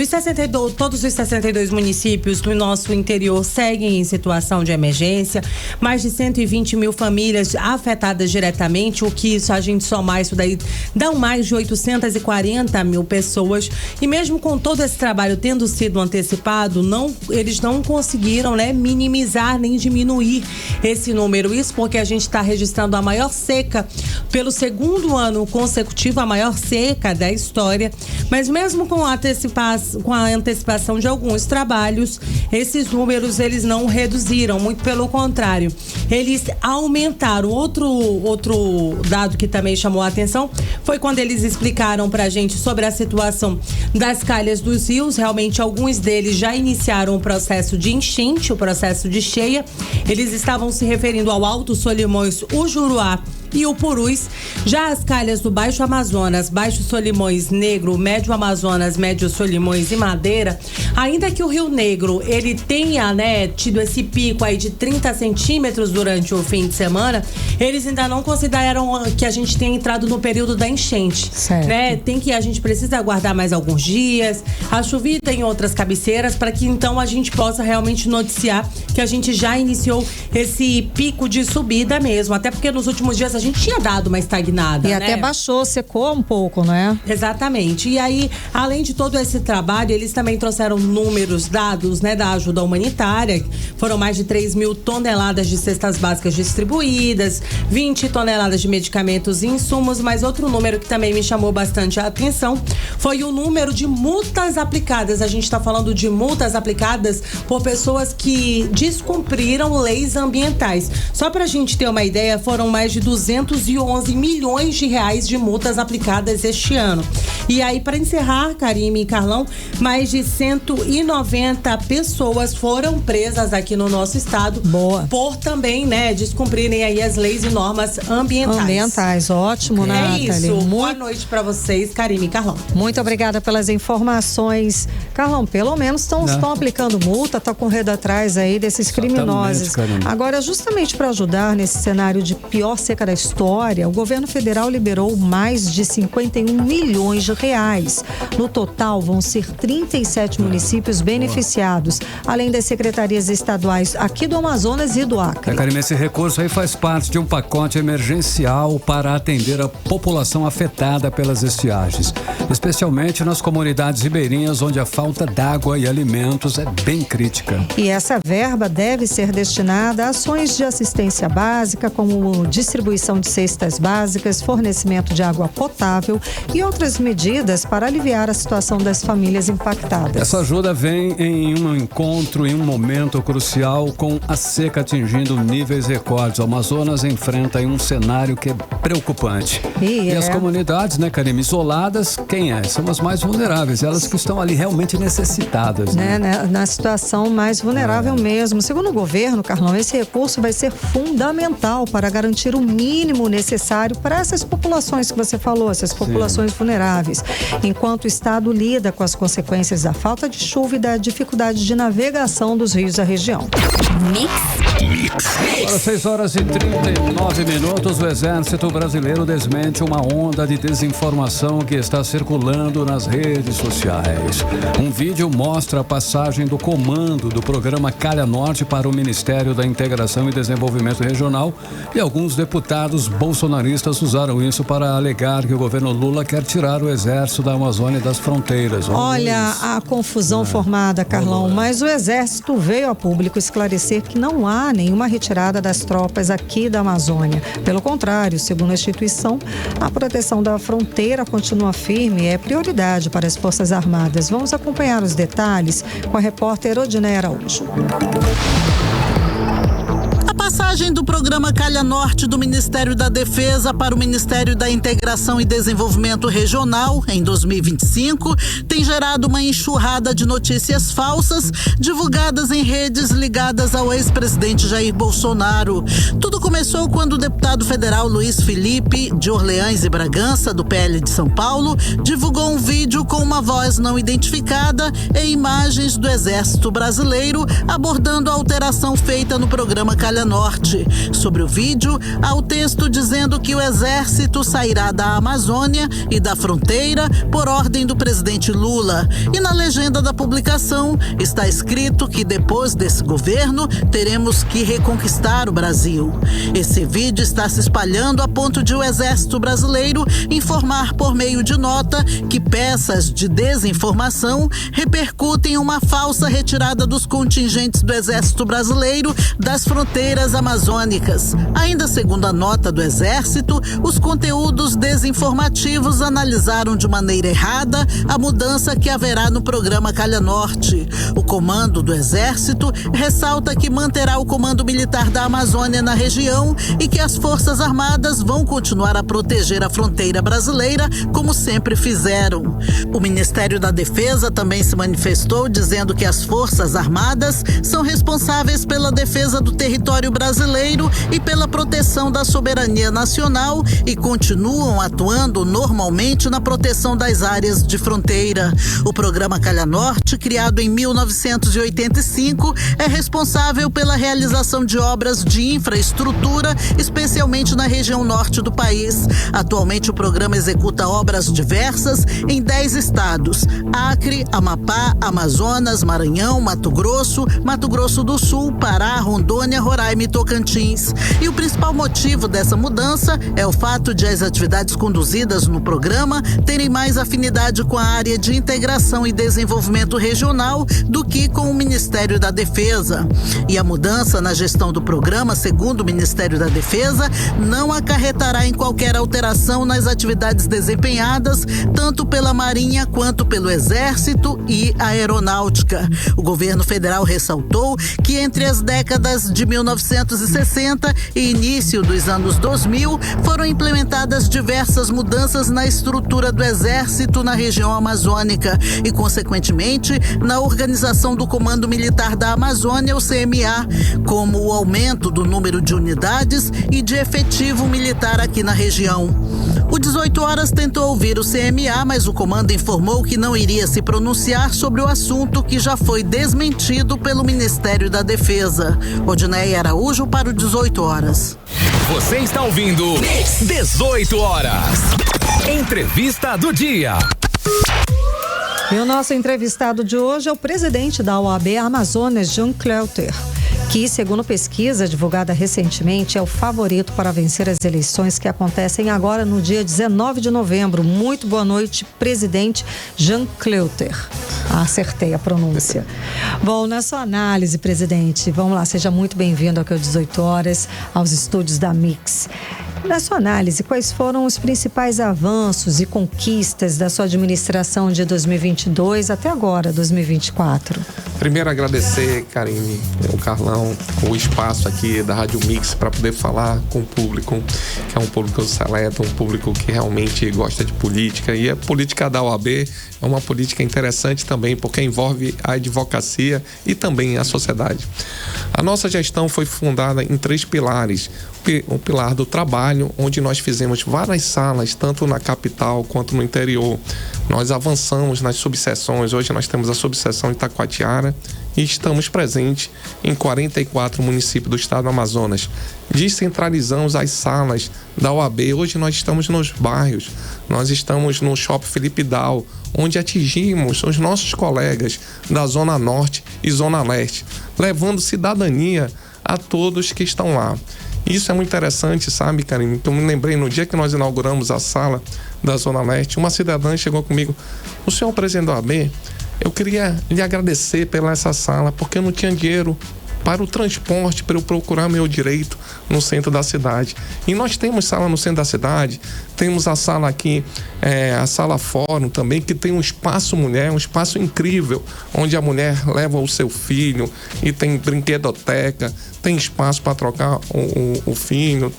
todos os 62 municípios do nosso interior seguem em situação de emergência, mais de 120 mil famílias afetadas diretamente, o que isso a gente somar isso daí dão mais de 840 mil pessoas, e mesmo com todo esse trabalho tendo sido antecipado, eles não conseguiram, minimizar nem diminuir esse número. Isso porque a gente está registrando a maior seca pelo segundo ano consecutivo, a maior seca da história. Mas mesmo com a antecipação de alguns trabalhos, esses números eles não reduziram, muito pelo contrário, eles aumentaram. Outro dado que também chamou a atenção foi quando eles explicaram pra gente sobre a situação das calhas dos rios. Realmente alguns deles já iniciaram o processo de enchente, o processo de cheia. Eles estavam se referindo ao Alto Solimões, o Juruá e o Purus. Já as calhas do Baixo Amazonas, Baixo Solimões, Negro, Médio Amazonas, Médio Solimões e Madeira, ainda que o Rio Negro ele tenha tido esse pico aí de 30 centímetros durante o fim de semana, eles ainda não consideram que a gente tenha entrado no período da enchente. Certo. A gente precisa aguardar mais alguns dias, a chovida em outras cabeceiras, para que então a gente possa realmente noticiar que a gente já iniciou esse pico de subida mesmo, até porque nos últimos dias a gente tinha dado uma estagnada, até baixou, secou um pouco, Exatamente. E aí, além de todo esse trabalho, eles também trouxeram dados, da ajuda humanitária. Foram mais de 3 mil toneladas de cestas básicas distribuídas, 20 toneladas de medicamentos e insumos, mas outro número que também me chamou bastante a atenção foi o número de multas aplicadas. A gente está falando de multas aplicadas por pessoas que descumpriram leis ambientais. Só pra gente ter uma ideia, foram mais de 211 milhões de reais de multas aplicadas este ano. E aí, para encerrar, Karime e Carlão, mais de 190 pessoas foram presas aqui no nosso estado. Boa. Por também, descumprirem aí as leis e normas ambientais. Ótimo, Nathalie. É isso. Boa noite para vocês, Karime e Carlão. Muito obrigada pelas informações. Carlão, pelo menos estão aplicando multa, estão correndo atrás aí desses criminosos. Agora, justamente para ajudar nesse cenário de pior seca da história, o governo federal liberou mais de 51 milhões de reais. No total, vão ser 37 municípios beneficiados, além das secretarias estaduais aqui do Amazonas e do Acre. Karime, esse recurso aí faz parte de um pacote emergencial para atender a população afetada pelas estiagens, especialmente nas comunidades ribeirinhas, onde a falta d'água e alimentos é bem crítica. E essa verba deve ser destinada a ações de assistência básica, como distribuição de cestas básicas, fornecimento de água potável e outras medidas para aliviar a situação das famílias impactadas. Essa ajuda vem em um encontro, em um momento crucial, com a seca atingindo níveis recordes. O Amazonas enfrenta um cenário que é preocupante. E as comunidades, Karime, isoladas, são as mais vulneráveis, elas que estão ali realmente necessitadas. Na situação mais vulnerável mesmo. Segundo o governo, Carlão, esse recurso vai ser fundamental para garantir o mínimo mínimo necessário para essas populações que você falou, essas populações vulneráveis, enquanto o Estado lida com as consequências da falta de chuva e da dificuldade de navegação dos rios da região. Agora 6h39, o Exército Brasileiro desmente uma onda de desinformação que está circulando nas redes sociais. Um vídeo mostra a passagem do comando do programa Calha Norte para o Ministério da Integração e Desenvolvimento Regional, e alguns deputados bolsonaristas usaram isso para alegar que o governo Lula quer tirar o Exército da Amazônia e das fronteiras. Olha a confusão formada, Carlão, mas o Exército veio a público esclarecer que não há nenhuma retirada das tropas aqui da Amazônia. Pelo contrário, segundo a instituição, a proteção da fronteira continua firme e é prioridade para as Forças Armadas. Vamos acompanhar os detalhes com a repórter Odineia Araújo. A passagem do programa Calha Norte do Ministério da Defesa para o Ministério da Integração e Desenvolvimento Regional, em 2025, tem gerado uma enxurrada de notícias falsas divulgadas em redes ligadas ao ex-presidente Jair Bolsonaro. Tudo começou quando o deputado federal Luiz Felipe, de Orleans e Bragança, do PL de São Paulo, divulgou um vídeo com uma voz não identificada e imagens do Exército Brasileiro abordando a alteração feita no programa Calha Norte. Sobre o vídeo, há o texto dizendo que o Exército sairá da Amazônia e da fronteira por ordem do presidente Lula. E na legenda da publicação está escrito que depois desse governo teremos que reconquistar o Brasil. Esse vídeo está se espalhando a ponto de o Exército Brasileiro informar por meio de nota que peças de desinformação repercutem uma falsa retirada dos contingentes do Exército Brasileiro das fronteiras amazônicas. Ainda segundo a nota do Exército, os conteúdos desinformativos analisaram de maneira errada a mudança que haverá no programa Calha Norte. O comando do Exército ressalta que manterá o comando militar da Amazônia na região e que as Forças Armadas vão continuar a proteger a fronteira brasileira como sempre fizeram. O Ministério da Defesa também se manifestou dizendo que as Forças Armadas são responsáveis pela defesa do território brasileiro e pela proteção da soberania nacional e continuam atuando normalmente na proteção das áreas de fronteira. O programa Calha Norte, criado em 1985, é responsável pela realização de obras de infraestrutura, especialmente na região norte do país. Atualmente, o programa executa obras diversas em 10 estados: Acre, Amapá, Amazonas, Maranhão, Mato Grosso do Sul, Pará, Rondônia, Roraima e Tocantins. E o principal motivo dessa mudança é o fato de as atividades conduzidas no programa terem mais afinidade com a área de integração e desenvolvimento regional do que com o Ministério da Defesa. E a mudança na gestão do programa, segundo o Ministério da Defesa, não acarretará em qualquer alteração nas atividades desempenhadas, tanto pela Marinha quanto pelo Exército e Aeronáutica. O governo federal ressaltou que entre as décadas de 1960 e início dos anos 2000 foram implementadas diversas mudanças na estrutura do Exército na região amazônica e, consequentemente, na organização do Comando Militar da Amazônia, o CMA, como o aumento do número de unidades e de efetivo militar aqui na região. O 18 Horas tentou ouvir o CMA, mas o comando informou que não iria se pronunciar sobre o assunto, que já foi desmentido pelo Ministério da Defesa. Odineia Araújo para o 18 Horas. Você está ouvindo 18 Horas. Entrevista do dia. E o nosso entrevistado de hoje é o presidente da OAB Amazonas, Jean Cleuter, que, segundo pesquisa divulgada recentemente, é o favorito para vencer as eleições que acontecem agora no dia 19 de novembro. Muito boa noite, presidente Jean Cleuter. Acertei a pronúncia. Bom, na sua análise, presidente, vamos lá, seja muito bem-vindo aqui ao 18 Horas, aos estúdios da Mix. Na sua análise, quais foram os principais avanços e conquistas da sua administração de 2022 até agora, 2024? Primeiro, agradecer, Karine, o Carlão, o espaço aqui da Rádio Mix para poder falar com o público, que é um público seleto, um público que realmente gosta de política. E a política da OAB é uma política interessante também, porque envolve a advocacia e também a sociedade. A nossa gestão foi fundada em 3 pilares. o pilar do trabalho, onde nós fizemos várias salas, tanto na capital quanto no interior. Nós avançamos nas subseções. Hoje nós temos a subseção de Itacoatiara e estamos presentes em 44 municípios do estado do Amazonas. Descentralizamos as salas da OAB. Hoje nós estamos nos bairros. Nós estamos no Shopping Felipe Dal, onde atingimos os nossos colegas da Zona Norte e Zona Leste, levando cidadania a todos que estão lá. Isso é muito interessante, sabe, Karine? Então, me lembrei, no dia que nós inauguramos a sala da Zona Leste, uma cidadã chegou comigo: o senhor presidente da OAB, eu queria lhe agradecer pela essa sala, porque eu não tinha dinheiro para o transporte, para eu procurar meu direito no centro da cidade. E nós temos sala no centro da cidade, temos a sala aqui, a sala Fórum também, que tem um espaço mulher, um espaço incrível, onde a mulher leva o seu filho e tem brinquedoteca, tem espaço para trocar o filho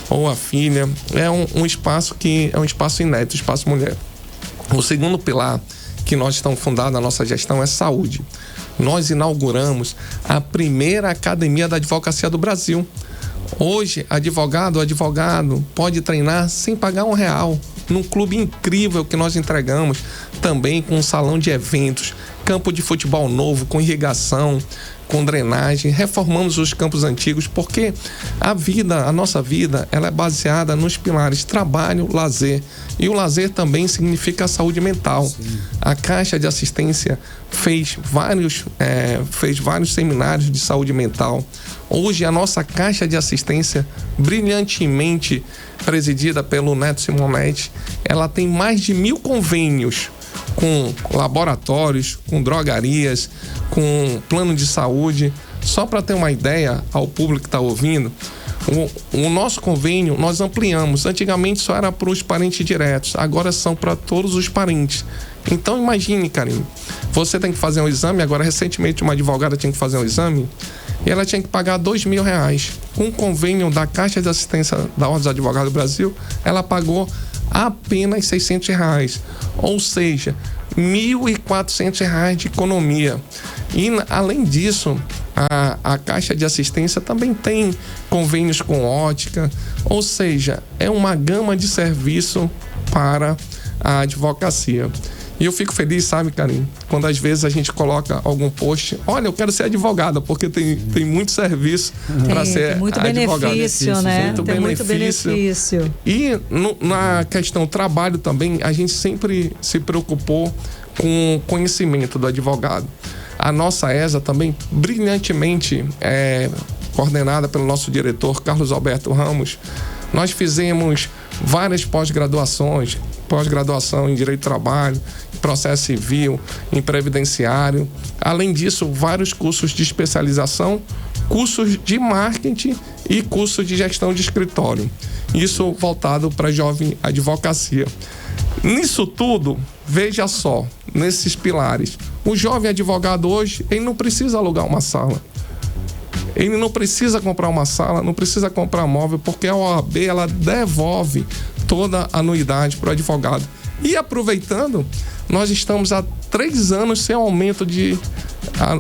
ou a filha. É um espaço que é um espaço inédito, espaço mulher. O segundo pilar que nós estamos fundados na nossa gestão é saúde. Nós inauguramos a primeira academia da advocacia do Brasil. Hoje, advogado pode treinar sem pagar R$1, num clube incrível que nós entregamos, também com um salão de eventos, campo de futebol novo, com irrigação, com drenagem. Reformamos os campos antigos, porque a nossa vida, ela é baseada nos pilares trabalho, lazer. E o lazer também significa a saúde mental. Sim. A Caixa de Assistência fez vários seminários de saúde mental. Hoje a nossa Caixa de Assistência, brilhantemente presidida pelo Neto Simonetti, ela tem mais de 1.000 convênios com laboratórios, com drogarias, com plano de saúde. Só para ter uma ideia, ao público que está ouvindo, o nosso convênio nós ampliamos. Antigamente só era para os parentes diretos, agora são para todos os parentes. Então imagine, Karine, você tem que fazer um exame. Agora, recentemente, uma advogada tinha que fazer um exame e ela tinha que pagar R$2.000. Com o convênio da Caixa de Assistência da Ordem dos Advogados do Brasil, ela pagou apenas R$600, ou seja, R$1.400 de economia. E além disso, a Caixa de Assistência também tem convênios com ótica, ou seja, é uma gama de serviço para a advocacia. E eu fico feliz, sabe, Karine, quando às vezes a gente coloca algum post: olha, eu quero ser advogada, porque tem muito serviço para ser muito advogada. Benefício, né? Tem muito benefício. E na questão trabalho também, a gente sempre se preocupou com o conhecimento do advogado. A nossa ESA também, brilhantemente coordenada pelo nosso diretor, Carlos Alberto Ramos, nós fizemos várias pós-graduações, pós-graduação em Direito do Trabalho, em Processo Civil, em Previdenciário. Além disso, vários cursos de especialização, cursos de marketing e cursos de gestão de escritório. Isso voltado para a jovem advocacia. Nisso tudo, veja só, nesses pilares, o jovem advogado hoje, ele não precisa alugar uma sala. Ele não precisa comprar uma sala, não precisa comprar móvel, porque a OAB, ela devolve toda a anuidade para o advogado. E aproveitando, nós estamos há 3 anos sem aumento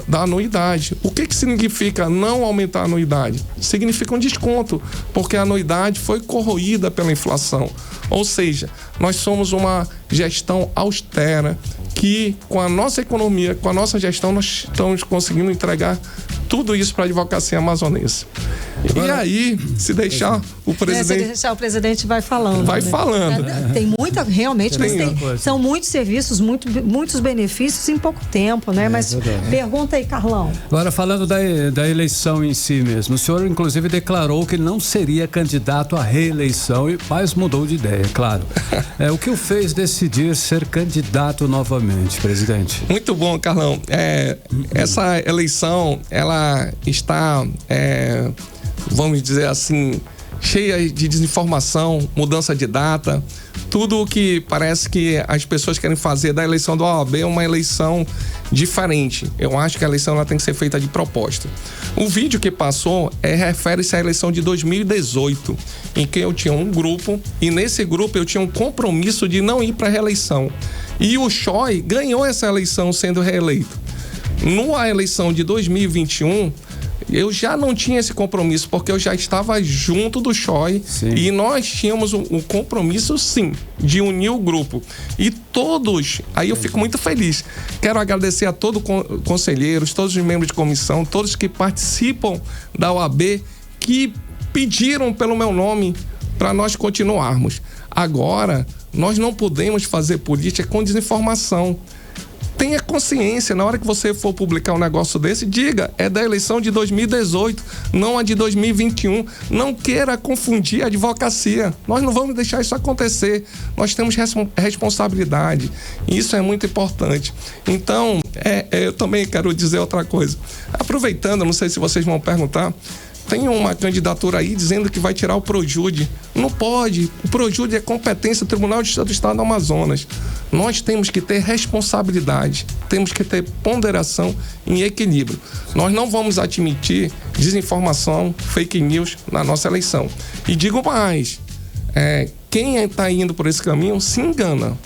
da anuidade. O que significa não aumentar a anuidade? Significa um desconto, porque a anuidade foi corroída pela inflação. Ou seja, nós somos uma gestão austera que, com a nossa economia, com a nossa gestão, nós estamos conseguindo entregar tudo isso para a advocacia amazonense. E aí, se deixar o presidente... Se deixar o presidente vai falando. Vai falando. Tem muita, realmente, mas são muitos serviços, muitos benefícios em pouco tempo, né? Mas pergunta aí, Carlão. Agora, falando da eleição em si mesmo, o senhor, inclusive, declarou que ele não seria candidato à reeleição, mas mudou de ideia, claro. O que o fez decidir ser candidato novamente, presidente? Muito bom, Carlão. Essa eleição, ela está... vamos dizer assim, cheia de desinformação, mudança de data, tudo o que parece que as pessoas querem fazer da eleição do OAB é uma eleição diferente. Eu acho que a eleição ela tem que ser feita de propósito. O vídeo que passou refere-se à eleição de 2018, em que eu tinha um grupo e nesse grupo eu tinha um compromisso de não ir para a reeleição. E o Choi ganhou essa eleição sendo reeleito. Na eleição de 2021, eu já não tinha esse compromisso, porque eu já estava junto do CHOI e nós tínhamos um compromisso, sim, de unir o grupo. E todos, aí eu fico muito feliz. Quero agradecer a todos os conselheiros, todos os membros de comissão, todos que participam da OAB, que pediram pelo meu nome para nós continuarmos. Agora, nós não podemos fazer política com desinformação. Tenha consciência, na hora que você for publicar um negócio desse, diga, é da eleição de 2018, não a de 2021. Não queira confundir a advocacia. Nós não vamos deixar isso acontecer. Nós temos responsabilidade. E isso é muito importante. Então, eu também quero dizer outra coisa. Aproveitando, não sei se vocês vão perguntar, tem uma candidatura aí dizendo que vai tirar o Projude. Não pode. O Projude é competência do Tribunal de Justiça do Estado do Amazonas. Nós temos que ter responsabilidade, temos que ter ponderação em equilíbrio. Nós não vamos admitir desinformação, fake news na nossa eleição. E digo mais, quem está indo por esse caminho se engana.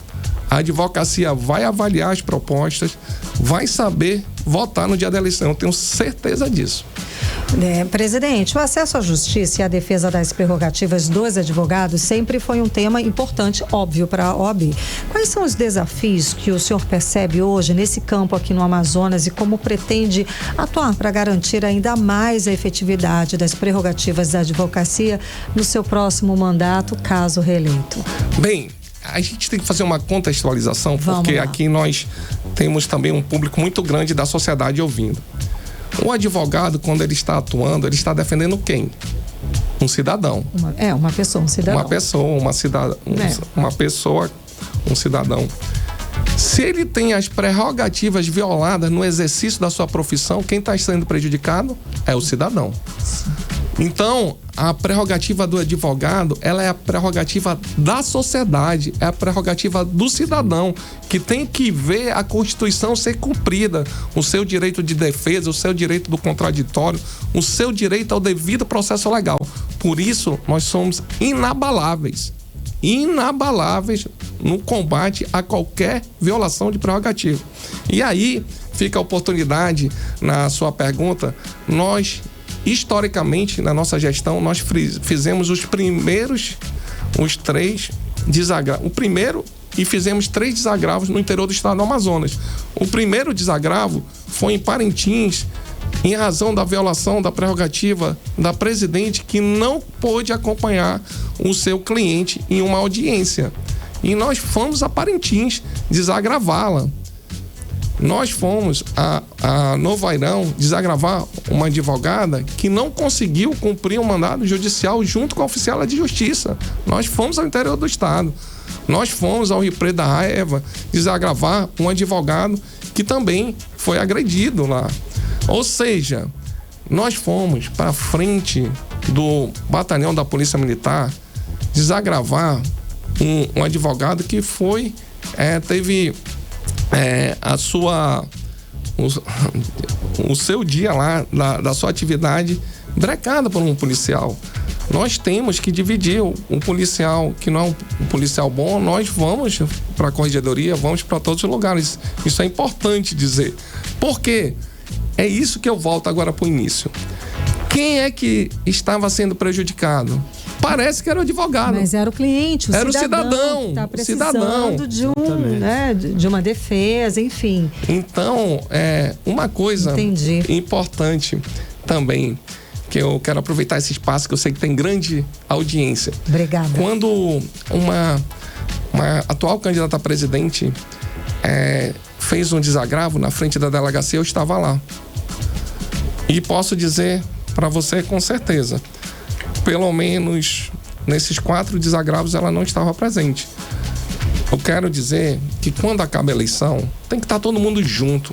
A advocacia vai avaliar as propostas, vai saber votar no dia da eleição. Eu tenho certeza disso. Presidente, o acesso à justiça e a defesa das prerrogativas dos advogados sempre foi um tema importante, óbvio, para a OAB. Quais são os desafios que o senhor percebe hoje nesse campo aqui no Amazonas e como pretende atuar para garantir ainda mais a efetividade das prerrogativas da advocacia no seu próximo mandato, caso reeleito? Bem, a gente tem que fazer uma contextualização, porque aqui nós temos também um público muito grande da sociedade ouvindo. O advogado, quando ele está atuando, ele está defendendo quem? Um cidadão. Uma pessoa, um cidadão. Uma pessoa, um cidadão. Se ele tem as prerrogativas violadas no exercício da sua profissão, quem está sendo prejudicado é o cidadão. Então, a prerrogativa do advogado, ela é a prerrogativa da sociedade, é a prerrogativa do cidadão, que tem que ver a Constituição ser cumprida, o seu direito de defesa, o seu direito do contraditório, o seu direito ao devido processo legal. Por isso, nós somos inabaláveis no combate a qualquer violação de prerrogativa. E aí, fica a oportunidade, na sua pergunta, nós historicamente, na nossa gestão, nós fizemos os três desagravos. O primeiro, e fizemos 3 desagravos no interior do estado do Amazonas. O primeiro desagravo foi em Parintins, em razão da violação da prerrogativa da presidente, que não pôde acompanhar o seu cliente em uma audiência. E nós fomos a Parintins desagravá-la. Nós fomos a Novo Airão desagravar uma advogada que não conseguiu cumprir um mandado judicial junto com a oficial de justiça. Nós fomos ao interior do estado. Nós fomos ao Rio Preto da Raiva desagravar um advogado que também foi agredido lá. Ou seja, nós fomos para frente do batalhão da Polícia Militar desagravar um advogado que teve o seu dia lá da sua atividade brecada por um policial. Nós temos que dividir um policial que não é um policial bom, nós vamos para a corregedoria, vamos para todos os lugares. Isso é importante dizer. Por quê? É isso que eu volto agora para o início. Quem é que estava sendo prejudicado? Parece que era o advogado. Mas era o cliente, era o cidadão. Está precisando de uma defesa, enfim. Então, uma coisa importante também, que eu quero aproveitar esse espaço, que eu sei que tem grande audiência. Obrigada. Quando uma atual candidata a presidente fez um desagravo na frente da delegacia, eu estava lá. E posso dizer para você com certeza, pelo menos nesses 4 desagravos ela não estava presente. Eu quero dizer que quando acaba a eleição, tem que estar todo mundo junto.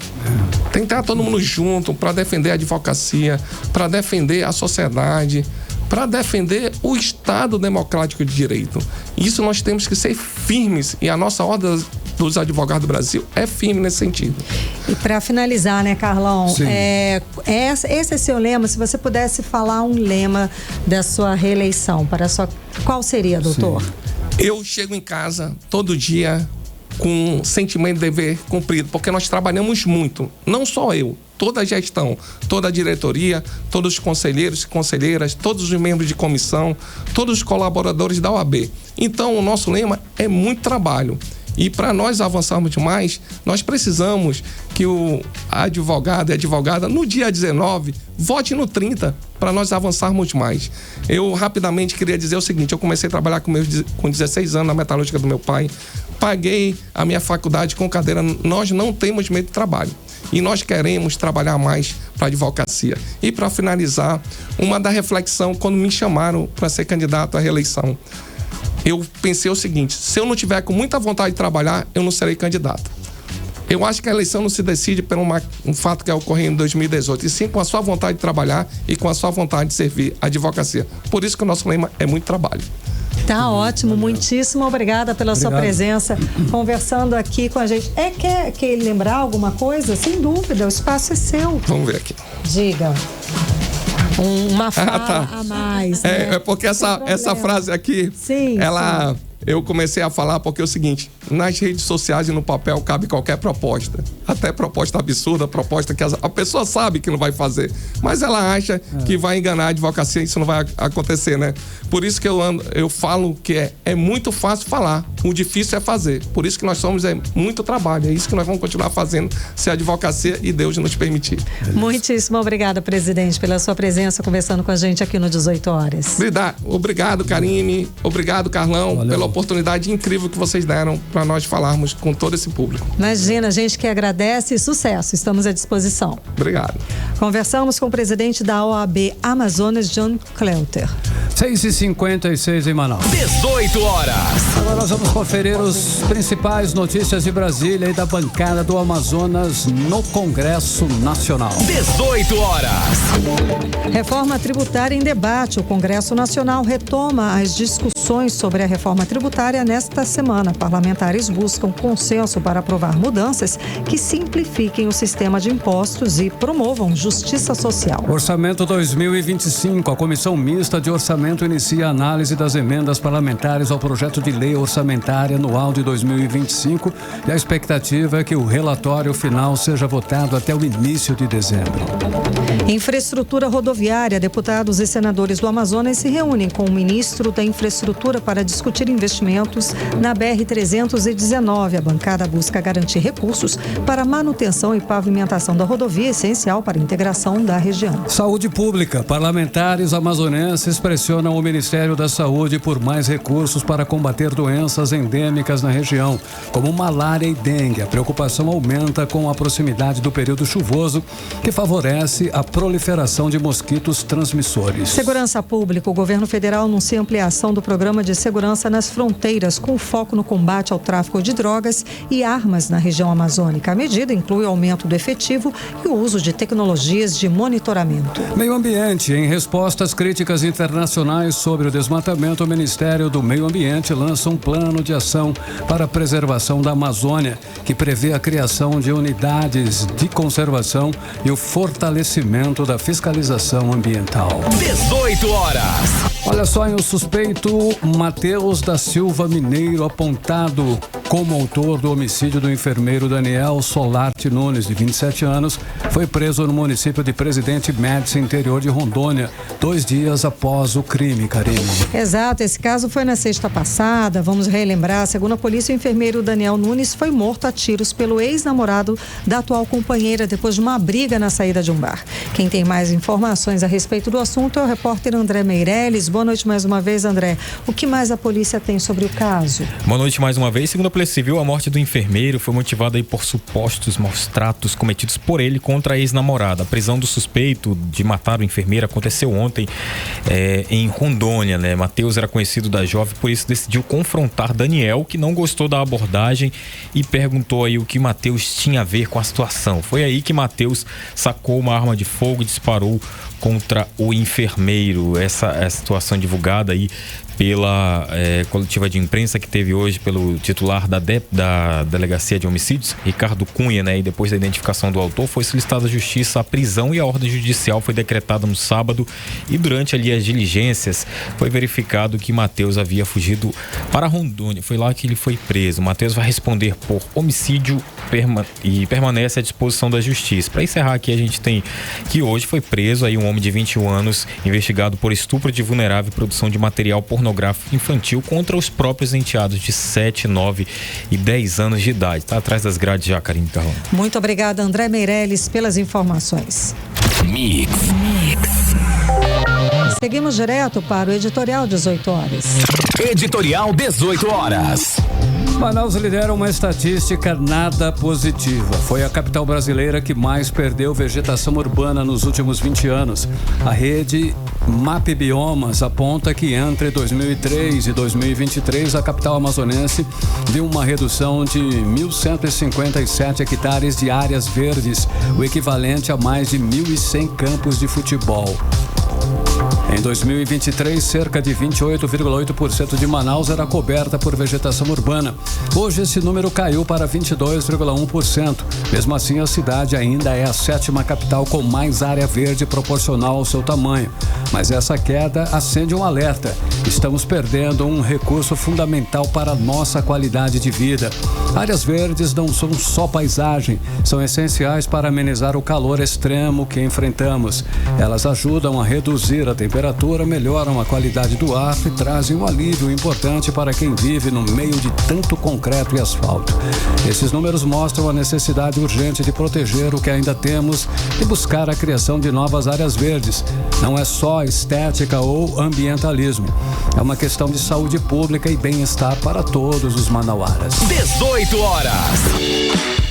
Tem que estar todo mundo junto para defender a advocacia, para defender a sociedade, para defender o Estado democrático de direito. Isso nós temos que ser firmes, e a nossa ordem dos advogados do Brasil é firme nesse sentido. E para finalizar, né, Carlão? Esse é seu lema. Se você pudesse falar um lema da sua reeleição, qual seria, doutor? Sim. Eu chego em casa todo dia com sentimento de dever cumprido, porque nós trabalhamos muito, não só eu, toda a gestão, toda a diretoria, todos os conselheiros e conselheiras, todos os membros de comissão, todos os colaboradores da OAB. Então, o nosso lema é muito trabalho. E para nós avançarmos mais, nós precisamos que o advogado e advogada, no dia 19, vote no 30, para nós avançarmos mais. Eu rapidamente queria dizer o seguinte: eu comecei a trabalhar com 16 anos na metalúrgica do meu pai, paguei a minha faculdade com cadeira. Nós não temos medo de trabalho e nós queremos trabalhar mais para a advocacia. E para finalizar, uma da reflexão, quando me chamaram para ser candidato à reeleição, eu pensei o seguinte: se eu não tiver com muita vontade de trabalhar, eu não serei candidato. Eu acho que a eleição não se decide por um fato que ocorreu em 2018, e sim com a sua vontade de trabalhar e com a sua vontade de servir a advocacia. Por isso que o nosso lema é muito trabalho. Tá ótimo, muitíssimo obrigada pela sua presença, conversando aqui com a gente. Quer lembrar alguma coisa? Sem dúvida, o espaço é seu. Vamos ver aqui. Diga. Uma fala a mais. É porque essa frase aqui, sim. Eu comecei a falar porque é o seguinte: nas redes sociais e no papel cabe qualquer proposta, até proposta absurda, proposta que a pessoa sabe que não vai fazer, mas ela acha que vai enganar a advocacia, e isso não vai acontecer, né? Por isso que eu falo que é muito fácil falar, o difícil é fazer. Por isso que nós somos muito trabalho, é isso que nós vamos continuar fazendo, se a advocacia e Deus nos permitir. Muitíssimo obrigada, presidente, pela sua presença conversando com a gente aqui no 18 Horas. Obrigado, Karine, obrigado, Carlão. Valeu. Pela oportunidade incrível que vocês deram para nós falarmos com todo esse público. Imagina, a gente que agradece e sucesso, estamos à disposição. Obrigado. Conversamos com o presidente da OAB Amazonas, John Cleuter. 6h56 em Manaus. 18 horas. Agora nós vamos conferir os principais notícias de Brasília e da bancada do Amazonas no Congresso Nacional. 18 horas. Reforma tributária em debate. O Congresso Nacional retoma as discussões sobre a reforma tributária nesta semana. Parlamentares buscam consenso para aprovar mudanças que simplifiquem o sistema de impostos e promovam justiça social. Orçamento 2025. A Comissão Mista de Orçamento inicia a análise das emendas parlamentares ao projeto de lei orçamentária anual de 2025 e a expectativa é que o relatório final seja votado até o início de dezembro. Infraestrutura rodoviária. Deputados e senadores do Amazonas se reúnem com o ministro da Infraestrutura para discutir investimentos na BR-319. A bancada busca garantir recursos para manutenção e pavimentação da rodovia, essencial para a integração da região. Saúde pública. Parlamentares amazonenses pressionam o Ministério da Saúde por mais recursos para combater doenças endêmicas na região, como malária e dengue. A preocupação aumenta com a proximidade do período chuvoso, que favorece a proliferação de mosquitos transmissores. Segurança pública. O governo federal anuncia ampliação do programa de segurança nas fronteiras, com foco no combate ao tráfico de drogas e armas na região amazônica. A medida inclui o aumento do efetivo e o uso de tecnologias de monitoramento. Meio ambiente. Em resposta às críticas internacionais sobre o desmatamento, o Ministério do Meio Ambiente lança um plano de ação para a preservação da Amazônia, que prevê a criação de unidades de conservação e o fortalecimento da fiscalização ambiental. 18 horas. Olha só, o suspeito Matheus da Silva Mineiro, apontado como autor do homicídio do enfermeiro Daniel Solarte Nunes, de 27 anos, foi preso no município de Presidente Médici, interior de Rondônia, 2 dias após o crime, Karine. Exato, esse caso foi na sexta passada. Vamos relembrar, segundo a polícia, o enfermeiro Daniel Nunes foi morto a tiros pelo ex-namorado da atual companheira depois de uma briga na saída de um bar. Quem tem mais informações a respeito do assunto é o repórter André Meirelles. Boa noite mais uma vez, André. O que mais a polícia tem sobre o caso? Boa noite mais uma vez. Segundo a Polícia Civil, a morte do enfermeiro foi motivada aí por supostos maus tratos cometidos por ele contra a ex-namorada. A prisão do suspeito de matar o enfermeiro aconteceu ontem em Rondônia, né? Matheus era conhecido da jovem, por isso decidiu confrontar Daniel, que não gostou da abordagem e perguntou aí o que Matheus tinha a ver com a situação. Foi aí que Matheus sacou uma arma de fogo e disparou contra o enfermeiro. Essa situação divulgada aí pela coletiva de imprensa que teve hoje pelo titular da Delegacia de Homicídios, Ricardo Cunha, né? E depois da identificação do autor, foi solicitada à Justiça a prisão e a ordem judicial foi decretada no sábado, e durante ali as diligências foi verificado que Matheus havia fugido para Rondônia. Foi lá que ele foi preso. Matheus vai responder por homicídio e permanece à disposição da Justiça. Para encerrar aqui, a gente tem que hoje foi preso aí um homem de 21 anos investigado por estupro de vulnerável e produção de material pornográfico infantil contra os próprios enteados de 7, 9 e 10 anos de idade. Está atrás das grades já, Karine Carlão. Muito obrigada, André Meirelles, pelas informações. Mix. Seguimos direto para o editorial 18 horas. Editorial 18 horas. Manaus lidera uma estatística nada positiva. Foi a capital brasileira que mais perdeu vegetação urbana nos últimos 20 anos. A rede MAP Biomas aponta que entre 2003 e 2023 a capital amazonense viu uma redução de 1.157 hectares de áreas verdes, o equivalente a mais de 1.100 campos de futebol. Em 2023, cerca de 28,8% de Manaus era coberta por vegetação urbana. Hoje, esse número caiu para 22,1%. Mesmo assim, a cidade ainda é a 7ª capital com mais área verde proporcional ao seu tamanho. Mas essa queda acende um alerta. Estamos perdendo um recurso fundamental para a nossa qualidade de vida. Áreas verdes não são só paisagem, são essenciais para amenizar o calor extremo que enfrentamos. Elas ajudam a reduzir a temperatura, melhoram a qualidade do ar e trazem um alívio importante para quem vive no meio de tanto concreto e asfalto. Esses números mostram a necessidade urgente de proteger o que ainda temos e buscar a criação de novas áreas verdes. Não é só estética ou ambientalismo. É uma questão de saúde pública e bem-estar para todos os manauaras. 18 horas.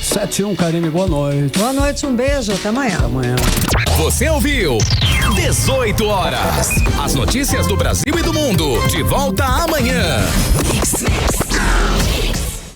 7-1, Karine, boa noite. Boa noite, um beijo, até amanhã. Até amanhã. Você ouviu 18 horas. As notícias do Brasil e do mundo. De volta amanhã.